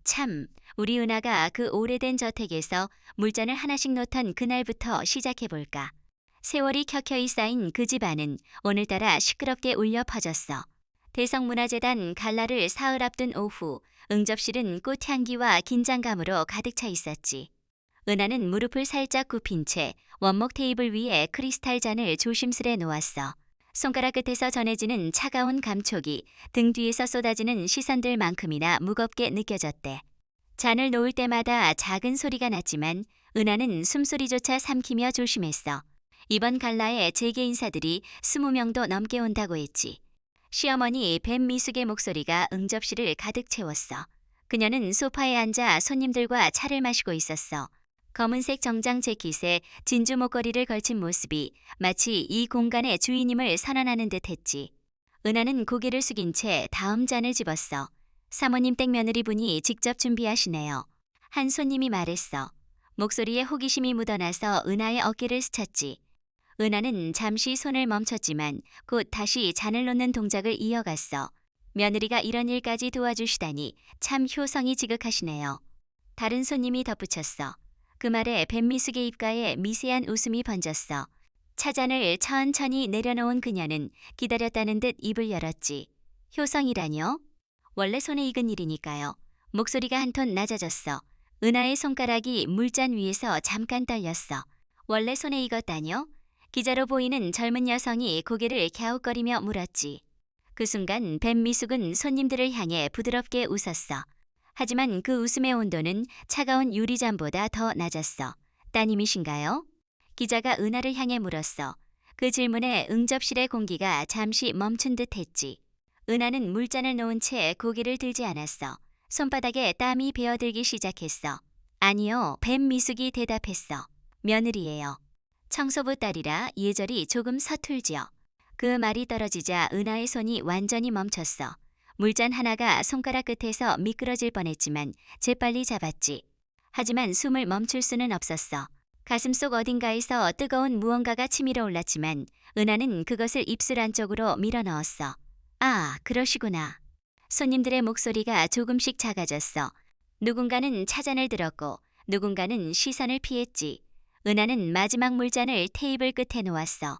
참, 우리 은하가 그 오래된 저택에서 물잔을 하나씩 놓던 그날부터 시작해볼까. 세월이 켜켜이 쌓인 그 집안은 오늘따라 시끄럽게 울려 퍼졌어. 대성문화재단 갈라를 사흘 앞둔 오후, 응접실은 꽃향기와 긴장감으로 가득 차 있었지. 은하는 무릎을 살짝 굽힌 채 원목 테이블 위에 크리스탈 잔을 조심스레 놓았어. 손가락 끝에서 전해지는 차가운 감촉이 등 뒤에서 쏟아지는 시선들만큼이나 무겁게 느껴졌대. 잔을 놓을 때마다 작은 소리가 났지만 은하는 숨소리조차 삼키며 조심했어. 이번 갈라에 재계 인사들이 20명도 넘게 온다고 했지. 시어머니 뱀 미숙의 목소리가 응접실을 가득 채웠어. 그녀는 소파에 앉아 손님들과 차를 마시고 있었어. 검은색 정장 재킷에 진주 목걸이를 걸친 모습이 마치 이 공간의 주인임을 선언하는 듯 했지. 은하는 고개를 숙인 채 다음 잔을 집었어. 사모님 댁 며느리 분이 직접 준비하시네요. 한 손님이 말했어. 목소리에 호기심이 묻어나서 은하의 어깨를 스쳤지. 은하는 잠시 손을 멈췄지만 곧 다시 잔을 놓는 동작을 이어갔어. 며느리가 이런 일까지 도와주시다니 참 효성이 지극하시네요. 다른 손님이 덧붙였어. 그 말에 뱀미숙의 입가에 미세한 웃음이 번졌어. 차잔을 천천히 내려놓은 그녀는 기다렸다는 듯 입을 열었지. 효성이라뇨? 원래 손에 익은 일이니까요. 목소리가 한 톤 낮아졌어. 은하의 손가락이 물잔 위에서 잠깐 떨렸어. 원래 손에 익었다뇨? 기자로 보이는 젊은 여성이 고개를 갸웃거리며 물었지. 그 순간 뱀미숙은 손님들을 향해 부드럽게 웃었어. 하지만 그 웃음의 온도는 차가운 유리잔보다 더 낮았어. 따님이신가요? 기자가 은하를 향해 물었어. 그 질문에 응접실의 공기가 잠시 멈춘 듯 했지. 은하는 물잔을 놓은 채 고개를 들지 않았어. 손바닥에 땀이 배어들기 시작했어. 아니요, 뱀미숙이 대답했어. 며느리예요. 청소부 딸이라 예절이 조금 서툴지요. 그 말이 떨어지자 은하의 손이 완전히 멈췄어. 물잔 하나가 손가락 끝에서 미끄러질 뻔했지만 재빨리 잡았지. 하지만 숨을 멈출 수는 없었어. 가슴속 어딘가에서 뜨거운 무언가가 치밀어 올랐지만 은하는 그것을 입술 안쪽으로 밀어넣었어. 아, 그러시구나. 손님들의 목소리가 조금씩 작아졌어. 누군가는 차잔을 들었고 누군가는 시선을 피했지. 은하는 마지막 물잔을 테이블 끝에 놓았어.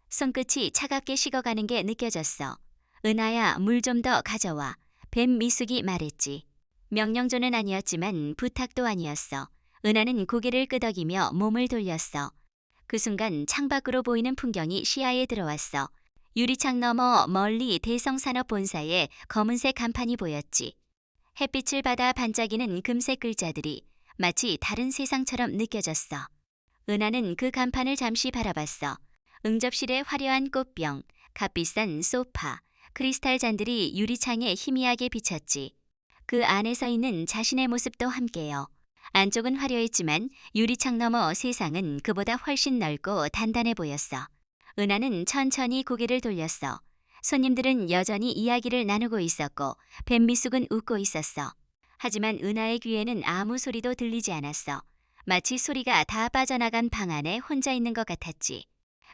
손끝이 차갑게 식어가는 게 느껴졌어. 은하야, 물 좀 더 가져와. 뱀 미숙이 말했지. 명령조는 아니었지만 부탁도 아니었어. 은하는 고개를 끄덕이며 몸을 돌렸어. 그 순간 창밖으로 보이는 풍경이 시야에 들어왔어. 유리창 너머 멀리 대성산업 본사의 검은색 간판이 보였지. 햇빛을 받아 반짝이는 금색 글자들이 마치 다른 세상처럼 느껴졌어. 은하는 그 간판을 잠시 바라봤어. 응접실의 화려한 꽃병, 값비싼 소파, 크리스탈 잔들이 유리창에 희미하게 비쳤지. 그 안에 서 있는 자신의 모습도 함께요. 안쪽은 화려했지만 유리창 너머 세상은 그보다 훨씬 넓고 단단해 보였어. 은하는 천천히 고개를 돌렸어. 손님들은 여전히 이야기를 나누고 있었고 뱀미숙은 웃고 있었어. 하지만 은하의 귀에는 아무 소리도 들리지 않았어. 마치 소리가 다 빠져나간 방 안에 혼자 있는 것 같았지.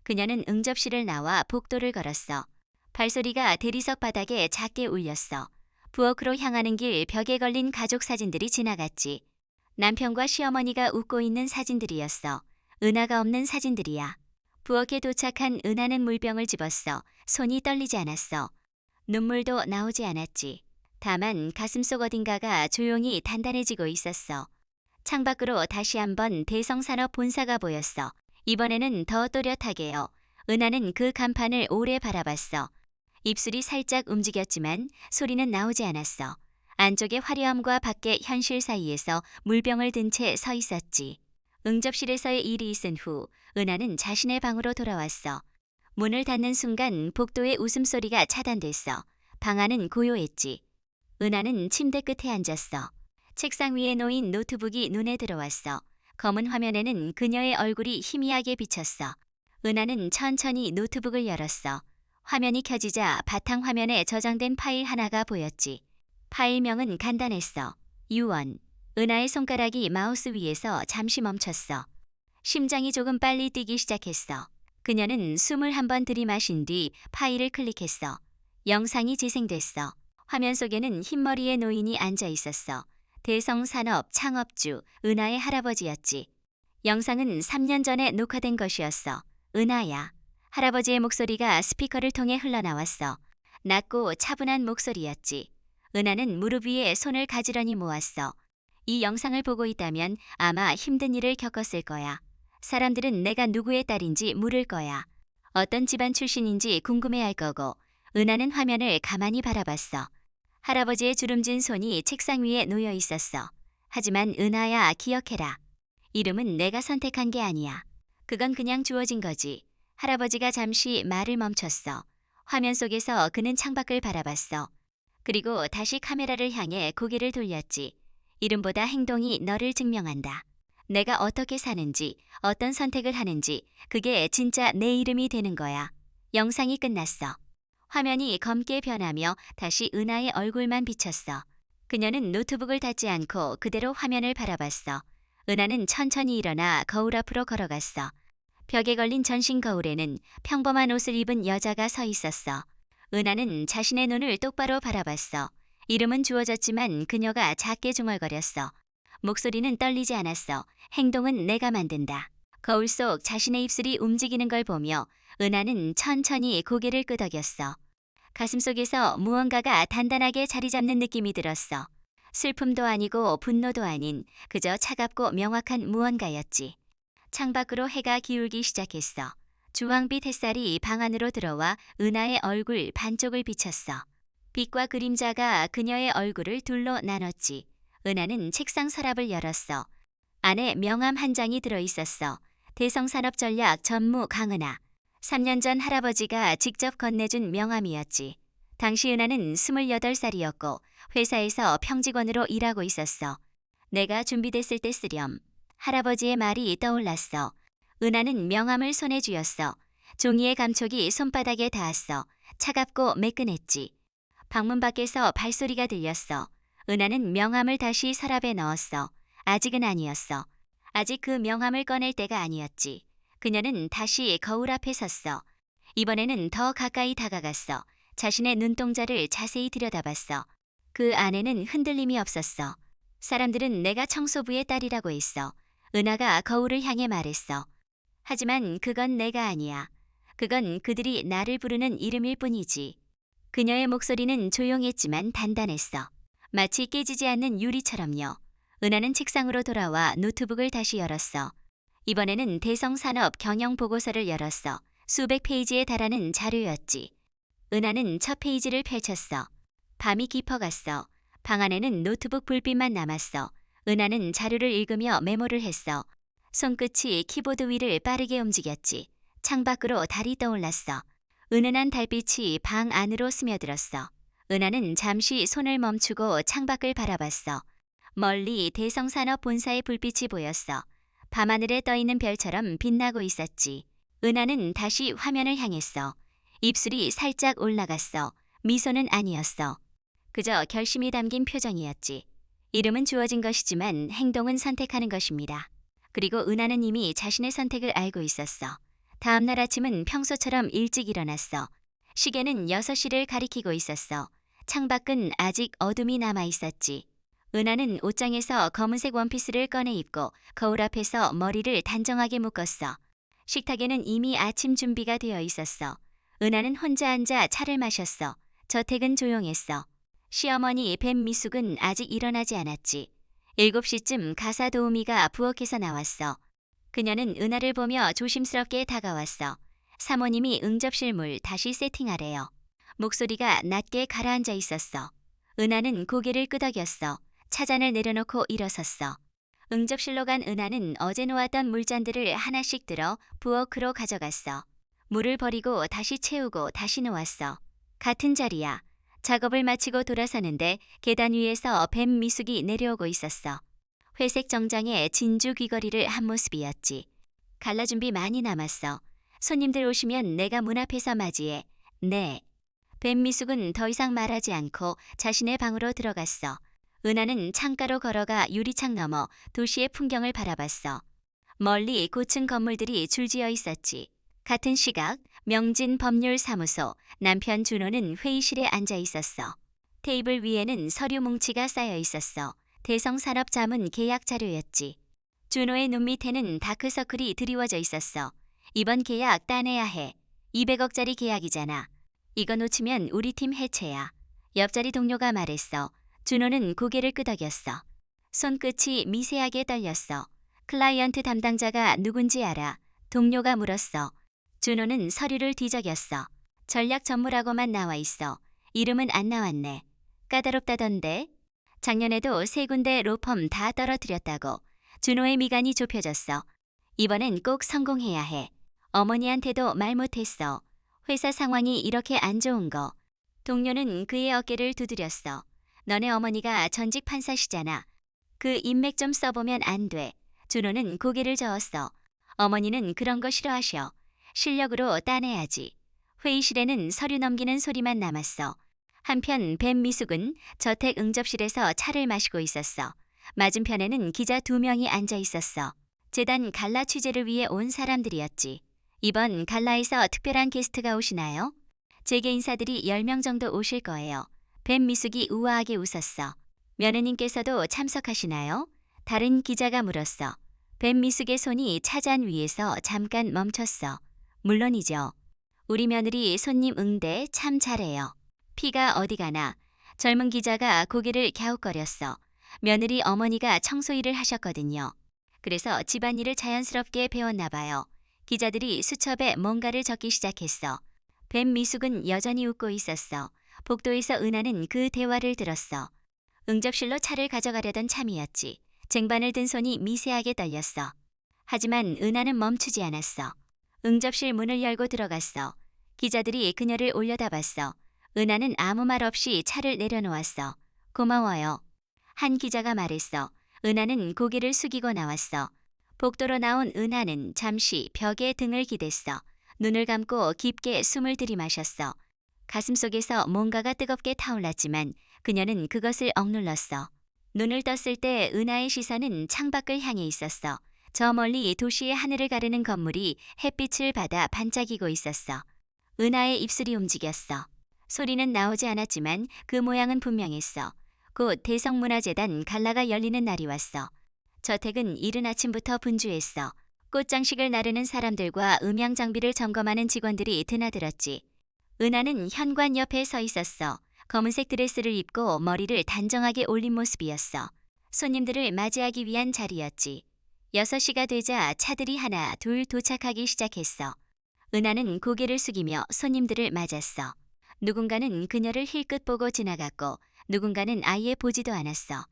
그녀는 응접실을 나와 복도를 걸었어. 발소리가 대리석 바닥에 작게 울렸어. 부엌으로 향하는 길 벽에 걸린 가족 사진들이 지나갔지. 남편과 시어머니가 웃고 있는 사진들이었어. 은하가 없는 사진들이야. 부엌에 도착한 은하는 물병을 집었어. 손이 떨리지 않았어. 눈물도 나오지 않았지. 다만 가슴속 어딘가가 조용히 단단해지고 있었어. 창밖으로 다시 한번 대성산업 본사가 보였어. 이번에는 더 또렷하게요. 은하는 그 간판을 오래 바라봤어. 입술이 살짝 움직였지만 소리는 나오지 않았어. 안쪽의 화려함과 밖의 현실 사이에서 물병을 든 채 서 있었지. 응접실에서의 일이 있은 후 은하는 자신의 방으로 돌아왔어. 문을 닫는 순간 복도의 웃음소리가 차단됐어. 방 안은 고요했지. 은하는 침대 끝에 앉았어. 책상 위에 놓인 노트북이 눈에 들어왔어. 검은 화면에는 그녀의 얼굴이 희미하게 비쳤어. 은하는 천천히 노트북을 열었어. 화면이 켜지자 바탕 화면에 저장된 파일 하나가 보였지. 파일명은 간단했어. 유언. 은하의 손가락이 마우스 위에서 잠시 멈췄어. 심장이 조금 빨리 뛰기 시작했어. 그녀는 숨을 한번 들이마신 뒤 파일을 클릭했어. 영상이 재생됐어. 화면 속에는 흰머리의 노인이 앉아 있었어. 대성산업 창업주 은하의 할아버지였지. 영상은 3년 전에 녹화된 것이었어. 은하야. 할아버지의 목소리가 스피커를 통해 흘러나왔어. 낮고 차분한 목소리였지. 은하는 무릎 위에 손을 가지런히 모았어. 이 영상을 보고 있다면 아마 힘든 일을 겪었을 거야. 사람들은 내가 누구의 딸인지 물을 거야. 어떤 집안 출신인지 궁금해할 거고. 은하는 화면을 가만히 바라봤어. 할아버지의 주름진 손이 책상 위에 놓여 있었어. 하지만 은하야, 기억해라. 이름은 내가 선택한 게 아니야. 그건 그냥 주어진 거지. 할아버지가 잠시 말을 멈췄어. 화면 속에서 그는 창밖을 바라봤어. 그리고 다시 카메라를 향해 고개를 돌렸지. 이름보다 행동이 너를 증명한다. 내가 어떻게 사는지, 어떤 선택을 하는지, 그게 진짜 내 이름이 되는 거야. 영상이 끝났어. 화면이 검게 변하며 다시 은하의 얼굴만 비쳤어. 그녀는 노트북을 닫지 않고 그대로 화면을 바라봤어. 은하는 천천히 일어나 거울 앞으로 걸어갔어. 벽에 걸린 전신 거울에는 평범한 옷을 입은 여자가 서 있었어. 은하는 자신의 눈을 똑바로 바라봤어. 이름은 주어졌지만 그녀가 작게 중얼거렸어. 목소리는 떨리지 않았어. 행동은 내가 만든다. 거울 속 자신의 입술이 움직이는 걸 보며 은하는 천천히 고개를 끄덕였어. 가슴속에서 무언가가 단단하게 자리 잡는 느낌이 들었어. 슬픔도 아니고 분노도 아닌 그저 차갑고 명확한 무언가였지. 창밖으로 해가 기울기 시작했어. 주황빛 햇살이 방 안으로 들어와 은하의 얼굴 반쪽을 비쳤어. 빛과 그림자가 그녀의 얼굴을 둘로 나눴지. 은하는 책상 서랍을 열었어. 안에 명함 한 장이 들어있었어. 대성산업전략 전무 강은하. 3년 전 할아버지가 직접 건네준 명함이었지. 당시 은하는 28살이었고 회사에서 평직원으로 일하고 있었어. 내가 준비됐을 때 쓰렴. 할아버지의 말이 떠올랐어. 은하는 명함을 손에 쥐었어. 종이의 감촉이 손바닥에 닿았어. 차갑고 매끈했지. 방문 밖에서 발소리가 들렸어. 은하는 명함을 다시 서랍에 넣었어. 아직은 아니었어. 아직 그 명함을 꺼낼 때가 아니었지. 그녀는 다시 거울 앞에 섰어. 이번에는 더 가까이 다가갔어. 자신의 눈동자를 자세히 들여다봤어. 그 안에는 흔들림이 없었어. 사람들은 내가 청소부의 딸이라고 했어. 은하가 거울을 향해 말했어. 하지만 그건 내가 아니야. 그건 그들이 나를 부르는 이름일 뿐이지. 그녀의 목소리는 조용했지만 단단했어. 마치 깨지지 않는 유리처럼요. 은하는 책상으로 돌아와 노트북을 다시 열었어. 이번에는 대성산업 경영보고서를 열었어. 수백 페이지에 달하는 자료였지. 은하는 첫 페이지를 펼쳤어. 밤이 깊어갔어. 방 안에는 노트북 불빛만 남았어. 은하는 자료를 읽으며 메모를 했어. 손끝이 키보드 위를 빠르게 움직였지. 창밖으로 달이 떠올랐어. 은은한 달빛이 방 안으로 스며들었어. 은하는 잠시 손을 멈추고 창밖을 바라봤어. 멀리 대성산업 본사의 불빛이 보였어. 밤하늘에 떠있는 별처럼 빛나고 있었지. 은하는 다시 화면을 향했어. 입술이 살짝 올라갔어. 미소는 아니었어. 그저 결심이 담긴 표정이었지. 이름은 주어진 것이지만 행동은 선택하는 것입니다. 그리고 은하는 이미 자신의 선택을 알고 있었어. 다음 날 아침은 평소처럼 일찍 일어났어. 시계는 6시를 가리키고 있었어. 창밖은 아직 어둠이 남아 있었지. 은하는 옷장에서 검은색 원피스를 꺼내 입고 거울 앞에서 머리를 단정하게 묶었어. 식탁에는 이미 아침 준비가 되어 있었어. 은하는 혼자 앉아 차를 마셨어. 저택은 조용했어. 시어머니 뱀미숙은 아직 일어나지 않았지. 7시쯤 가사 도우미가 부엌에서 나왔어. 그녀는 은하를 보며 조심스럽게 다가왔어. 사모님이 응접실 물 다시 세팅하래요. 목소리가 낮게 가라앉아 있었어. 은하는 고개를 끄덕였어. 차잔을 내려놓고 일어섰어. 응접실로 간 은하는 어제 놓았던 물잔들을 하나씩 들어 부엌으로 가져갔어. 물을 버리고 다시 채우고 다시 놓았어. 같은 자리야. 작업을 마치고 돌아서는데 계단 위에서 뱀 미숙이 내려오고 있었어. 회색 정장에 진주 귀걸이를 한 모습이었지. 갈라 준비 많이 남았어. 손님들 오시면 내가 문 앞에서 맞이해. 네. 뱀 미숙은 더 이상 말하지 않고 자신의 방으로 들어갔어. 은하는 창가로 걸어가 유리창 너머 도시의 풍경을 바라봤어. 멀리 고층 건물들이 줄지어 있었지. 같은 시각 명진 법률사무소 남편 준호는 회의실에 앉아 있었어. 테이블 위에는 서류 뭉치가 쌓여 있었어. 대성산업자문 계약 자료였지. 준호의 눈 밑에는 다크서클이 드리워져 있었어. 이번 계약 따내야 해. 200억짜리 계약이잖아. 이거 놓치면 우리 팀 해체야. 옆자리 동료가 말했어. 준호는 고개를 끄덕였어. 손끝이 미세하게 떨렸어. 클라이언트 담당자가 누군지 알아. 동료가 물었어. 준호는 서류를 뒤적였어. 전략 전무라고만 나와 있어. 이름은 안 나왔네. 까다롭다던데. 작년에도 3군데 로펌 다 떨어뜨렸다고. 준호의 미간이 좁혀졌어. 이번엔 꼭 성공해야 해. 어머니한테도 말 못했어. 회사 상황이 이렇게 안 좋은 거. 동료는 그의 어깨를 두드렸어. 너네 어머니가 전직 판사시잖아. 그 인맥 좀 써보면 안 돼. 준호는 고개를 저었어. 어머니는 그런 거 싫어하셔. 실력으로 따내야지. 회의실에는 서류 넘기는 소리만 남았어. 한편 뱀미숙은 저택 응접실에서 차를 마시고 있었어. 맞은편에는 기자 2명이 앉아 있었어. 재단 갈라 취재를 위해 온 사람들이었지. 이번 갈라에서 특별한 게스트가 오시나요? 재계 인사들이 10명 정도 오실 거예요. 뱀미숙이 우아하게 웃었어. 며느님께서도 참석하시나요? 다른 기자가 물었어. 뱀미숙의 손이 차잔 위에서 잠깐 멈췄어. 물론이죠. 우리 며느리 손님 응대 참 잘해요. 피가 어디 가나. 젊은 기자가 고개를 갸웃거렸어. 며느리 어머니가 청소일을 하셨거든요. 그래서 집안일을 자연스럽게 배웠나 봐요. 기자들이 수첩에 뭔가를 적기 시작했어. 뱀미숙은 여전히 웃고 있었어. 복도에서 은하는 그 대화를 들었어. 응접실로 차를 가져가려던 참이었지. 쟁반을 든 손이 미세하게 떨렸어. 하지만 은하는 멈추지 않았어. 응접실 문을 열고 들어갔어. 기자들이 그녀를 올려다봤어. 은하는 아무 말 없이 차를 내려놓았어. 고마워요. 한 기자가 말했어. 은하는 고개를 숙이고 나왔어. 복도로 나온 은하는 잠시 벽에 등을 기댔어. 눈을 감고 깊게 숨을 들이마셨어. 가슴속에서 뭔가가 뜨겁게 타올랐지만 그녀는 그것을 억눌렀어. 눈을 떴을 때 은하의 시선은 창밖을 향해 있었어. 저 멀리 도시의 하늘을 가르는 건물이 햇빛을 받아 반짝이고 있었어. 은하의 입술이 움직였어. 소리는 나오지 않았지만 그 모양은 분명했어. 곧 대성문화재단 갈라가 열리는 날이 왔어. 저택은 이른 아침부터 분주했어. 꽃장식을 나르는 사람들과 음향 장비를 점검하는 직원들이 드나들었지. 은하는 현관 옆에 서 있었어. 검은색 드레스를 입고 머리를 단정하게 올린 모습이었어. 손님들을 맞이하기 위한 자리였지. 6시가 되자 차들이 하나 둘 도착하기 시작했어. 은하는 고개를 숙이며 손님들을 맞았어. 누군가는 그녀를 힐끗 보고 지나갔고 누군가는 아예 보지도 않았어.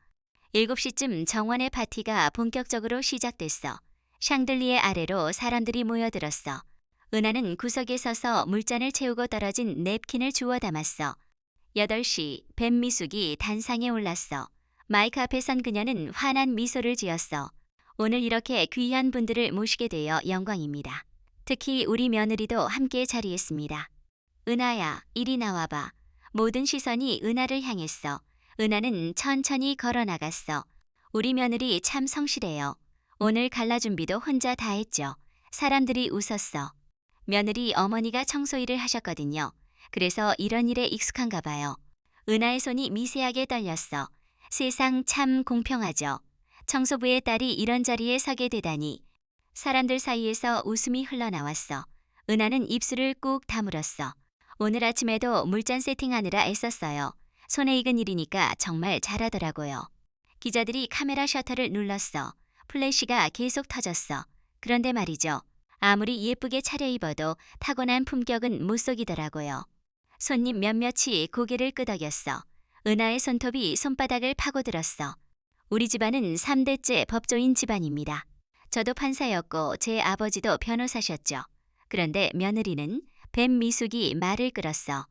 7시쯤 정원의 파티가 본격적으로 시작됐어. 샹들리에 아래로 사람들이 모여들었어. 은하는 구석에 서서 물잔을 채우고 떨어진 냅킨을 주워 담았어. 8시 뱀미숙이 단상에 올랐어. 마이크 앞에 선 그녀는 환한 미소를 지었어. 오늘 이렇게 귀한 분들을 모시게 되어 영광입니다. 특히 우리 며느리도 함께 자리했습니다. 은하야, 이리 나와봐. 모든 시선이 은하를 향했어. 은하는 천천히 걸어 나갔어. 우리 며느리 참 성실해요. 오늘 갈라 준비도 혼자 다 했죠. 사람들이 웃었어. 며느리 어머니가 청소일을 하셨거든요. 그래서 이런 일에 익숙한가 봐요. 은하의 손이 미세하게 떨렸어. 세상 참 공평하죠. 청소부의 딸이 이런 자리에 서게 되다니. 사람들 사이에서 웃음이 흘러나왔어. 은하는 입술을 꾹 다물었어. 오늘 아침에도 물잔 세팅하느라 애썼어요. 손에 익은 일이니까 정말 잘하더라고요. 기자들이 카메라 셔터를 눌렀어. 플래시가 계속 터졌어. 그런데 말이죠. 아무리 예쁘게 차려입어도 타고난 품격은 못 속이더라고요. 손님 몇몇이 고개를 끄덕였어. 은하의 손톱이 손바닥을 파고들었어. 우리 집안은 3대째 법조인 집안입니다. 저도 판사였고 제 아버지도 변호사셨죠. 그런데 며느리는 뱀미숙이 말을 끌었어.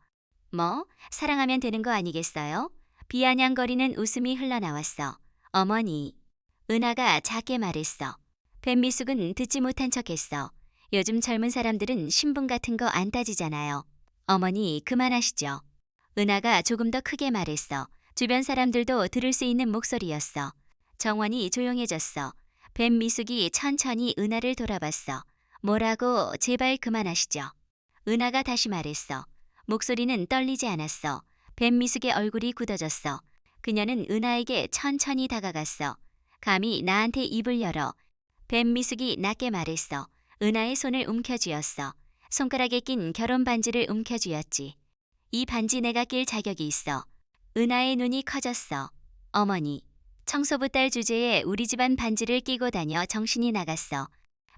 뭐? 사랑하면 되는 거 아니겠어요? 비아냥거리는 웃음이 흘러나왔어. 어머니. 은하가 작게 말했어. 뱀미숙은 듣지 못한 척했어. 요즘 젊은 사람들은 신분 같은 거 안 따지잖아요. 어머니 그만하시죠. 은하가 조금 더 크게 말했어. 주변 사람들도 들을 수 있는 목소리였어. 정원이 조용해졌어. 뱀미숙이 천천히 은하를 돌아봤어. 뭐라고 제발 그만하시죠. 은하가 다시 말했어. 목소리는 떨리지 않았어. 뱀미숙의 얼굴이 굳어졌어. 그녀는 은하에게 천천히 다가갔어. 감히 나한테 입을 열어. 뱀 미숙이 낮게 말했어. 은하의 손을 움켜쥐었어. 손가락에 낀 결혼 반지를 움켜쥐었지. 이 반지 내가 낄 자격이 있어. 은하의 눈이 커졌어. 어머니, 청소부 딸 주제에 우리 집안 반지를 끼고 다녀 정신이 나갔어.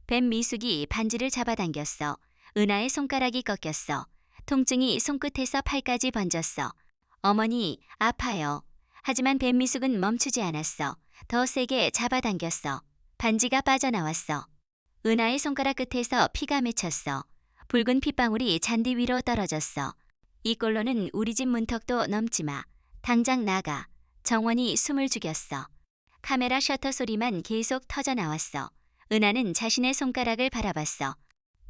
뱀 미숙이 반지를 잡아당겼어. 은하의 손가락이 꺾였어. 통증이 손끝에서 팔까지 번졌어. 어머니, 아파요. 하지만 뱀 미숙은 멈추지 않았어. 더 세게 잡아당겼어. 반지가 빠져나왔어. 은하의 손가락 끝에서 피가 맺혔어. 붉은 핏방울이 잔디 위로 떨어졌어. 이 꼴로는 우리 집 문턱도 넘지 마. 당장 나가. 정원이 숨을 죽였어. 카메라 셔터 소리만 계속 터져 나왔어. 은하는 자신의 손가락을 바라봤어.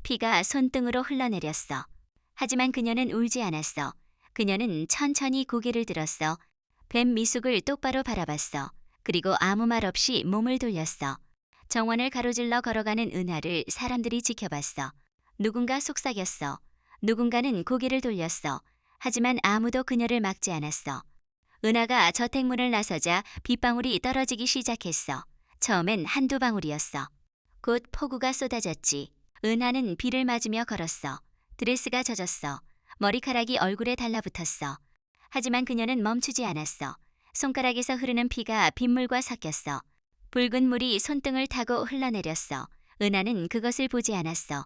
피가 손등으로 흘러내렸어. 하지만 그녀는 울지 않았어. 그녀는 천천히 고개를 들었어. 뱀 미숙을 똑바로 바라봤어. 그리고 아무 말 없이 몸을 돌렸어. 정원을 가로질러 걸어가는 은하를 사람들이 지켜봤어. 누군가 속삭였어. 누군가는 고개를 돌렸어. 하지만 아무도 그녀를 막지 않았어. 은하가 저택문을 나서자 빗방울이 떨어지기 시작했어. 처음엔 한두 방울이었어. 곧 폭우가 쏟아졌지. 은하는 비를 맞으며 걸었어. 드레스가 젖었어. 머리카락이 얼굴에 달라붙었어. 하지만 그녀는 멈추지 않았어. 손가락에서 흐르는 피가 빗물과 섞였어. 붉은 물이 손등을 타고 흘러내렸어. 은하는 그것을 보지 않았어.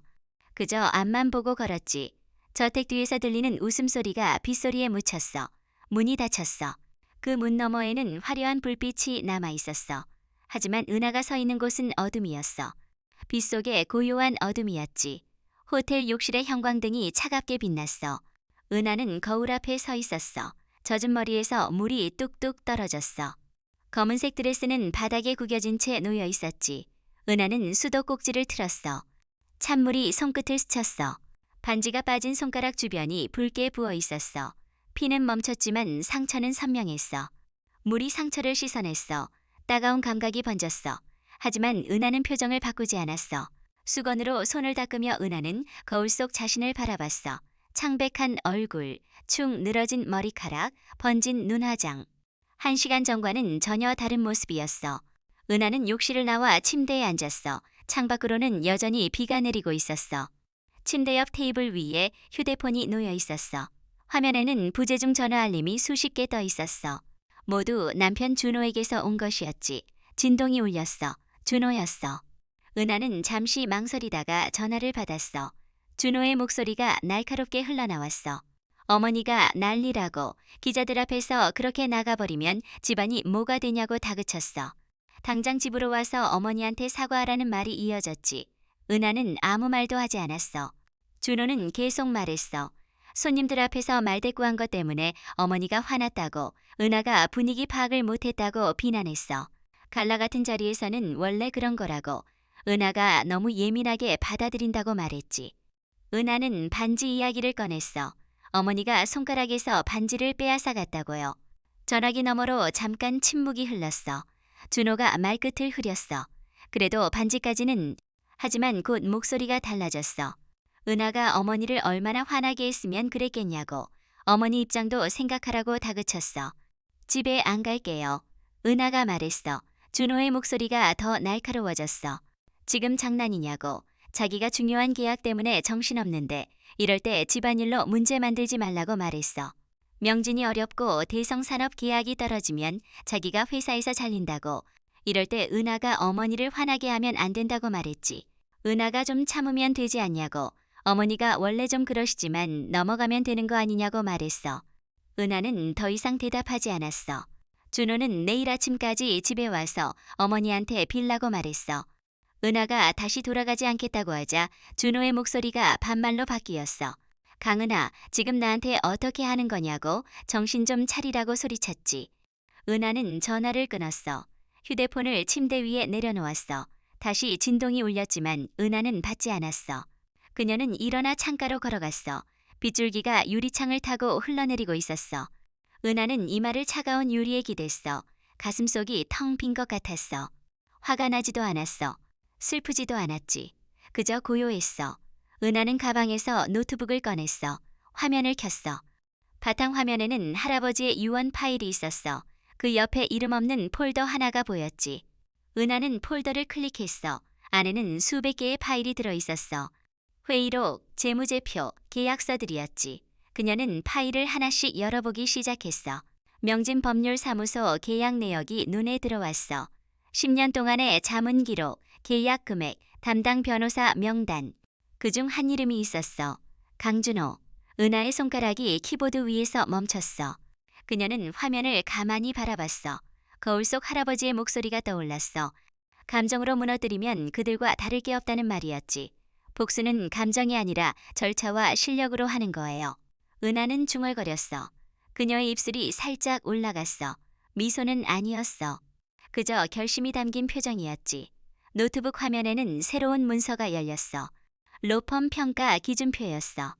그저 앞만 보고 걸었지. 저택 뒤에서 들리는 웃음소리가 빗소리에 묻혔어. 문이 닫혔어. 그 문 너머에는 화려한 불빛이 남아 있었어. 하지만 은하가 서 있는 곳은 어둠이었어. 빛 속에 고요한 어둠이었지. 호텔 욕실의 형광등이 차갑게 빛났어. 은하는 거울 앞에 서 있었어. 젖은 머리에서 물이 뚝뚝 떨어졌어. 검은색 드레스는 바닥에 구겨진 채 놓여 있었지. 은하는 수도꼭지를 틀었어. 찬물이 손끝을 스쳤어. 반지가 빠진 손가락 주변이 붉게 부어 있었어. 피는 멈췄지만 상처는 선명했어. 물이 상처를 씻어냈어. 따가운 감각이 번졌어. 하지만 은하는 표정을 바꾸지 않았어. 수건으로 손을 닦으며 은하는 거울 속 자신을 바라봤어. 창백한 얼굴, 축 늘어진 머리카락, 번진 눈화장. 1시간 전과는 전혀 다른 모습이었어. 은하는 욕실을 나와 침대에 앉았어. 창밖으로는 여전히 비가 내리고 있었어. 침대 옆 테이블 위에 휴대폰이 놓여 있었어. 화면에는 부재중 전화 알림이 수십 개 떠 있었어. 모두 남편 준호에게서 온 것이었지. 진동이 울렸어. 준호였어. 은하는 잠시 망설이다가 전화를 받았어. 준호의 목소리가 날카롭게 흘러나왔어. 어머니가 난리라고 기자들 앞에서 그렇게 나가버리면 집안이 뭐가 되냐고 다그쳤어. 당장 집으로 와서 어머니한테 사과하라는 말이 이어졌지. 은하는 아무 말도 하지 않았어. 준호는 계속 말했어. 손님들 앞에서 말대꾸한 것 때문에 어머니가 화났다고, 은하가 분위기 파악을 못했다고 비난했어. 갈라 같은 자리에서는 원래 그런 거라고, 은하가 너무 예민하게 받아들인다고 말했지. 은하는 반지 이야기를 꺼냈어. 어머니가 손가락에서 반지를 빼앗아 갔다고요. 전화기 너머로 잠깐 침묵이 흘렀어. 준호가 말끝을 흐렸어. 그래도 반지까지는. 하지만 곧 목소리가 달라졌어. 은하가 어머니를 얼마나 화나게 했으면 그랬겠냐고. 어머니 입장도 생각하라고 다그쳤어. 집에 안 갈게요. 은하가 말했어. 준호의 목소리가 더 날카로워졌어. 지금 장난이냐고. 자기가 중요한 계약 때문에 정신없는데 이럴 때 집안일로 문제 만들지 말라고 말했어. 명진이 어렵고 대성산업 계약이 떨어지면 자기가 회사에서 잘린다고. 이럴 때 은하가 어머니를 화나게 하면 안 된다고 말했지. 은하가 좀 참으면 되지 않냐고. 어머니가 원래 좀 그러시지만 넘어가면 되는 거 아니냐고 말했어. 은하는 더 이상 대답하지 않았어. 준호는 내일 아침까지 집에 와서 어머니한테 빌라고 말했어. 은하가 다시 돌아가지 않겠다고 하자 준호의 목소리가 반말로 바뀌었어. 강은하, 지금 나한테 어떻게 하는 거냐고. 정신 좀 차리라고 소리쳤지. 은하는 전화를 끊었어. 휴대폰을 침대 위에 내려놓았어. 다시 진동이 울렸지만 은하는 받지 않았어. 그녀는 일어나 창가로 걸어갔어. 빗줄기가 유리창을 타고 흘러내리고 있었어. 은하는 이마를 차가운 유리에 기댔어. 가슴속이 텅 빈 것 같았어. 화가 나지도 않았어. 슬프지도 않았지. 그저 고요했어. 은하는 가방에서 노트북을 꺼냈어. 화면을 켰어. 바탕 화면에는 할아버지의 유언 파일이 있었어. 그 옆에 이름 없는 폴더 하나가 보였지. 은하는 폴더를 클릭했어. 안에는 수백 개의 파일이 들어있었어. 회의록, 재무제표, 계약서들이었지. 그녀는 파일을 하나씩 열어보기 시작했어. 명진법률사무소 계약 내역이 눈에 들어왔어. 10년 동안의 자문 기록, 계약 금액, 담당 변호사 명단. 그중 한 이름이 있었어. 강준호. 은하의 손가락이 키보드 위에서 멈췄어. 그녀는 화면을 가만히 바라봤어. 거울 속 할아버지의 목소리가 떠올랐어. 감정으로 무너뜨리면 그들과 다를 게 없다는 말이었지. 복수는 감정이 아니라 절차와 실력으로 하는 거예요. 은하는 중얼거렸어. 그녀의 입술이 살짝 올라갔어. 미소는 아니었어. 그저 결심이 담긴 표정이었지. 노트북 화면에는 새로운 문서가 열렸어. 로펌 평가 기준표였어.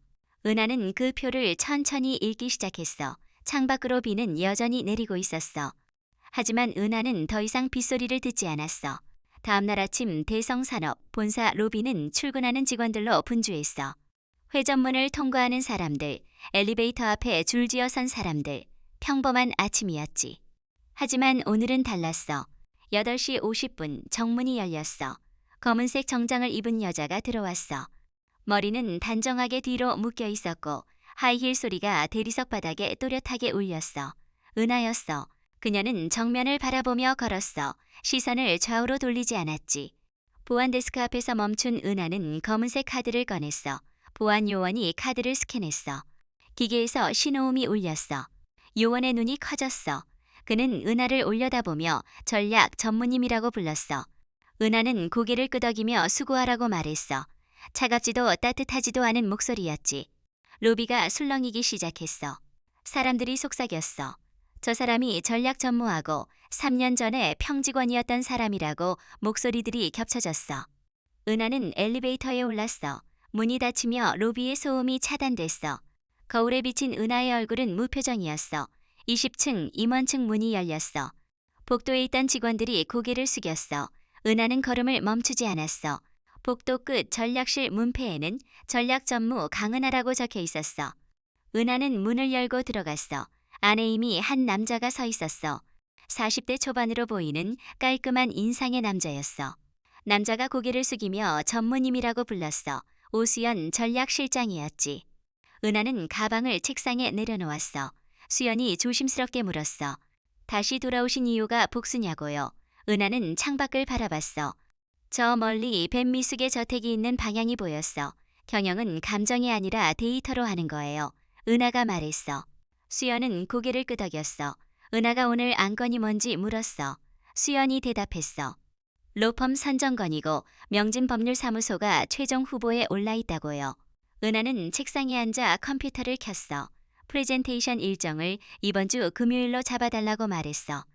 은하는 그 표를 천천히 읽기 시작했어. 창밖으로 비는 여전히 내리고 있었어. 하지만 은하는 더 이상 빗소리를 듣지 않았어. 다음날 아침 대성산업 본사 로비는 출근하는 직원들로 분주했어. 회전문을 통과하는 사람들, 엘리베이터 앞에 줄지어 선 사람들, 평범한 아침이었지. 하지만 오늘은 달랐어. 8시 50분 정문이 열렸어. 검은색 정장을 입은 여자가 들어왔어. 머리는 단정하게 뒤로 묶여 있었고 하이힐 소리가 대리석 바닥에 또렷하게 울렸어. 은하였어. 그녀는 정면을 바라보며 걸었어. 시선을 좌우로 돌리지 않았지. 보안 데스크 앞에서 멈춘 은하는 검은색 카드를 꺼냈어. 보안 요원이 카드를 스캔했어. 기계에서 신호음이 울렸어. 요원의 눈이 커졌어. 그는 은하를 올려다보며 전략 전무님이라고 불렀어. 은하는 고개를 끄덕이며 수고하라고 말했어. 차갑지도 따뜻하지도 않은 목소리였지. 로비가 술렁이기 시작했어. 사람들이 속삭였어. 저 사람이 전략 전무하고 3년 전에 평직원이었던 사람이라고 목소리들이 겹쳐졌어. 은하는 엘리베이터에 올랐어. 문이 닫히며 로비의 소음이 차단됐어. 거울에 비친 은하의 얼굴은 무표정이었어. 20층 임원층 문이 열렸어. 복도에 있던 직원들이 고개를 숙였어. 은하는 걸음을 멈추지 않았어. 복도 끝 전략실 문패에는 전략 전무 강은하라고 적혀 있었어. 은하는 문을 열고 들어갔어. 안에 이미 한 남자가 서 있었어. 40대 초반으로 보이는 깔끔한 인상의 남자였어. 남자가 고개를 숙이며 전무님이라고 불렀어. 오수연 전략실장이었지. 은하는 가방을 책상에 내려놓았어. 수연이 조심스럽게 물었어. 다시 돌아오신 이유가 복수냐고요. 은하는 창밖을 바라봤어. 저 멀리 뱀미숙의 저택이 있는 방향이 보였어. 경영은 감정이 아니라 데이터로 하는 거예요. 은하가 말했어. 수연은 고개를 끄덕였어. 은하가 오늘 안건이 뭔지 물었어. 수연이 대답했어. 로펌 선정건이고 명진법률사무소가 최종 후보에 올라있다고요. 은하는 책상에 앉아 컴퓨터를 켰어. 프레젠테이션 일정을 이번 주 금요일로 잡아달라고 말했어.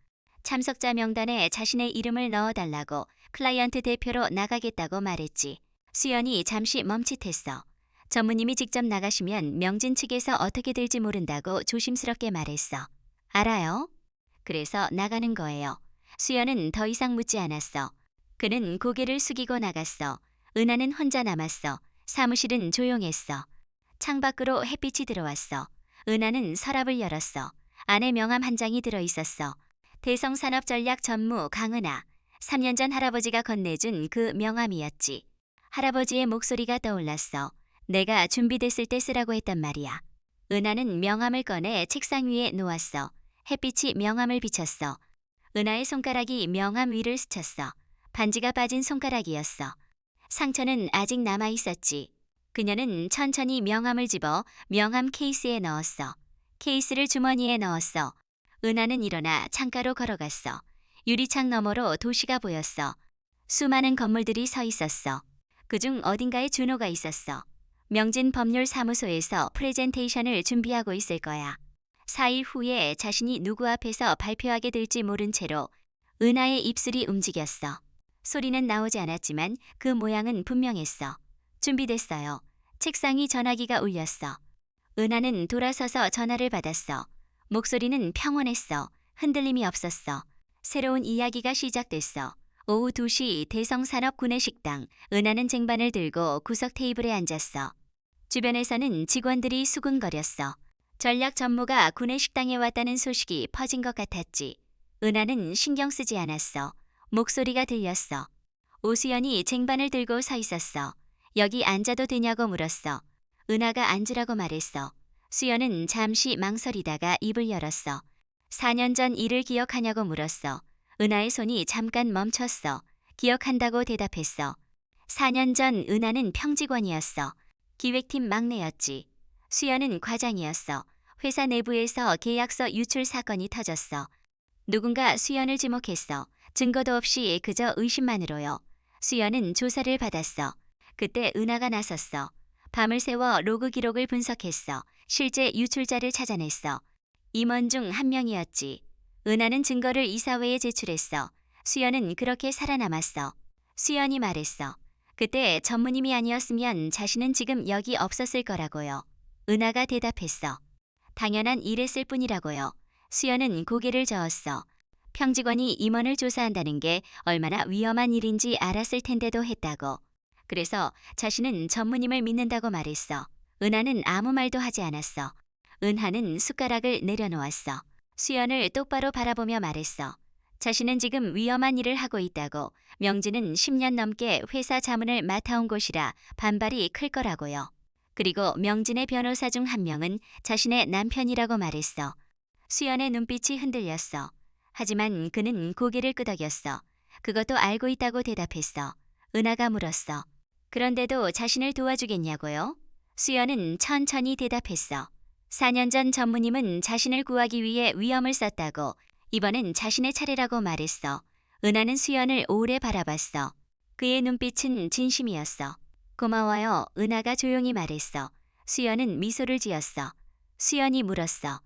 참석자 명단에 자신의 이름을 넣어달라고 클라이언트 대표로 나가겠다고 말했지. 수연이 잠시 멈칫했어. 전무님이 직접 나가시면 명진 측에서 어떻게 될지 모른다고 조심스럽게 말했어. 알아요? 그래서 나가는 거예요. 수연은 더 이상 묻지 않았어. 그는 고개를 숙이고 나갔어. 은하는 혼자 남았어. 사무실은 조용했어. 창밖으로 햇빛이 들어왔어. 은하는 서랍을 열었어. 안에 명함 한 장이 들어있었어. 대성산업전략 전무 강은하. 3년 전 할아버지가 건네준 그 명함이었지. 할아버지의 목소리가 떠올랐어. 내가 준비됐을 때 쓰라고 했단 말이야. 은하는 명함을 꺼내 책상 위에 놓았어. 햇빛이 명함을 비쳤어. 은하의 손가락이 명함 위를 스쳤어. 반지가 빠진 손가락이었어. 상처는 아직 남아있었지. 그녀는 천천히 명함을 집어 명함 케이스에 넣었어. 케이스를 주머니에 넣었어. 은하는 일어나 창가로 걸어갔어. 유리창 너머로 도시가 보였어. 수많은 건물들이 서 있었어. 그중 어딘가에 준호가 있었어. 명진법률사무소에서 프레젠테이션을 준비하고 있을 거야. 4일 후에 자신이 누구 앞에서 발표하게 될지 모른 채로 은하의 입술이 움직였어. 소리는 나오지 않았지만 그 모양은 분명했어. 준비됐어요. 책상 위 전화기가 울렸어. 은하는 돌아서서 전화를 받았어. 목소리는 평온했어. 흔들림이 없었어. 새로운 이야기가 시작됐어. 오후 2시 대성산업 구내식당. 은하는 쟁반을 들고 구석 테이블에 앉았어. 주변에서는 직원들이 수군거렸어. 전략 전무가 구내식당에 왔다는 소식이 퍼진 것 같았지. 은하는 신경 쓰지 않았어. 목소리가 들렸어. 오수연이 쟁반을 들고 서 있었어. 여기 앉아도 되냐고 물었어. 은하가 앉으라고 말했어. 수연은 잠시 망설이다가 입을 열었어. 4년 전 일을 기억하냐고 물었어. 은하의 손이 잠깐 멈췄어. 기억한다고 대답했어. 4년 전 은하는 평직원이었어. 기획팀 막내였지. 수연은 과장이었어. 회사 내부에서 계약서 유출 사건이 터졌어. 누군가 수연을 지목했어. 증거도 없이 그저 의심만으로요. 수연은 조사를 받았어. 그때 은하가 나섰어. 밤을 새워 로그 기록을 분석했어. 실제 유출자를 찾아냈어. 임원 중 한 명이었지. 은하는 증거를 이사회에 제출했어. 수연은 그렇게 살아남았어. 수연이 말했어. 그때 전무님이 아니었으면 자신은 지금 여기 없었을 거라고요. 은하가 대답했어. 당연한 일했을 뿐이라고요. 수연은 고개를 저었어. 평직원이 임원을 조사한다는 게 얼마나 위험한 일인지 알았을 텐데도 했다고. 그래서 자신은 전무님을 믿는다고 말했어. 은하는 아무 말도 하지 않았어. 은하는 숟가락을 내려놓았어. 수연을 똑바로 바라보며 말했어. 자신은 지금 위험한 일을 하고 있다고. 명진은 10년 넘게 회사 자문을 맡아온 곳이라 반발이 클 거라고요. 그리고 명진의 변호사 중 한 명은 자신의 남편이라고 말했어. 수연의 눈빛이 흔들렸어. 하지만 그는 고개를 끄덕였어. 그것도 알고 있다고 대답했어. 은하가 물었어. 그런데도 자신을 도와주겠냐고요? 수연은 천천히 대답했어. 4년 전 전무님은 자신을 구하기 위해 위험을 썼다고. 이번엔 자신의 차례라고 말했어. 은하는 수연을 오래 바라봤어. 그의 눈빛은 진심이었어. 고마워요. 은하가 조용히 말했어. 수연은 미소를 지었어. 수연이 물었어.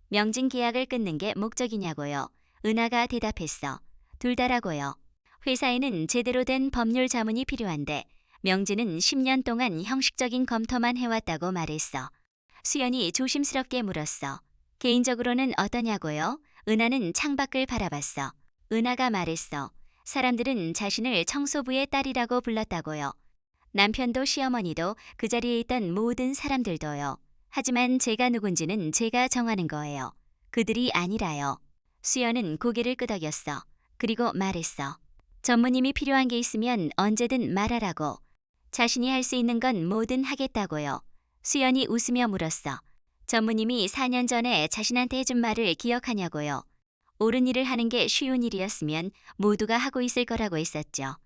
명진 계약을 끊는 게 목적이냐고요. 은하가 대답했어. 둘 다라고요. 회사에는 제대로 된 법률 자문이 필요한데 명진은 10년 동안 형식적인 검토만 해왔다고 말했어. 수연이 조심스럽게 물었어. 개인적으로는 어떠냐고요? 은하는 창밖을 바라봤어. 은하가 말했어. 사람들은 자신을 청소부의 딸이라고 불렀다고요. 남편도 시어머니도 그 자리에 있던 모든 사람들도요. 하지만 제가 누군지는 제가 정하는 거예요. 그들이 아니라요. 수연은 고개를 끄덕였어. 그리고 말했어. 전무님이 필요한 게 있으면 언제든 말하라고. 자신이 할 수 있는 건 뭐든 하겠다고요. 수연이 웃으며 물었어. 전무님이 4년 전에 자신한테 해준 말을 기억하냐고요. 옳은 일을 하는 게 쉬운 일이었으면 모두가 하고 있을 거라고 했었죠.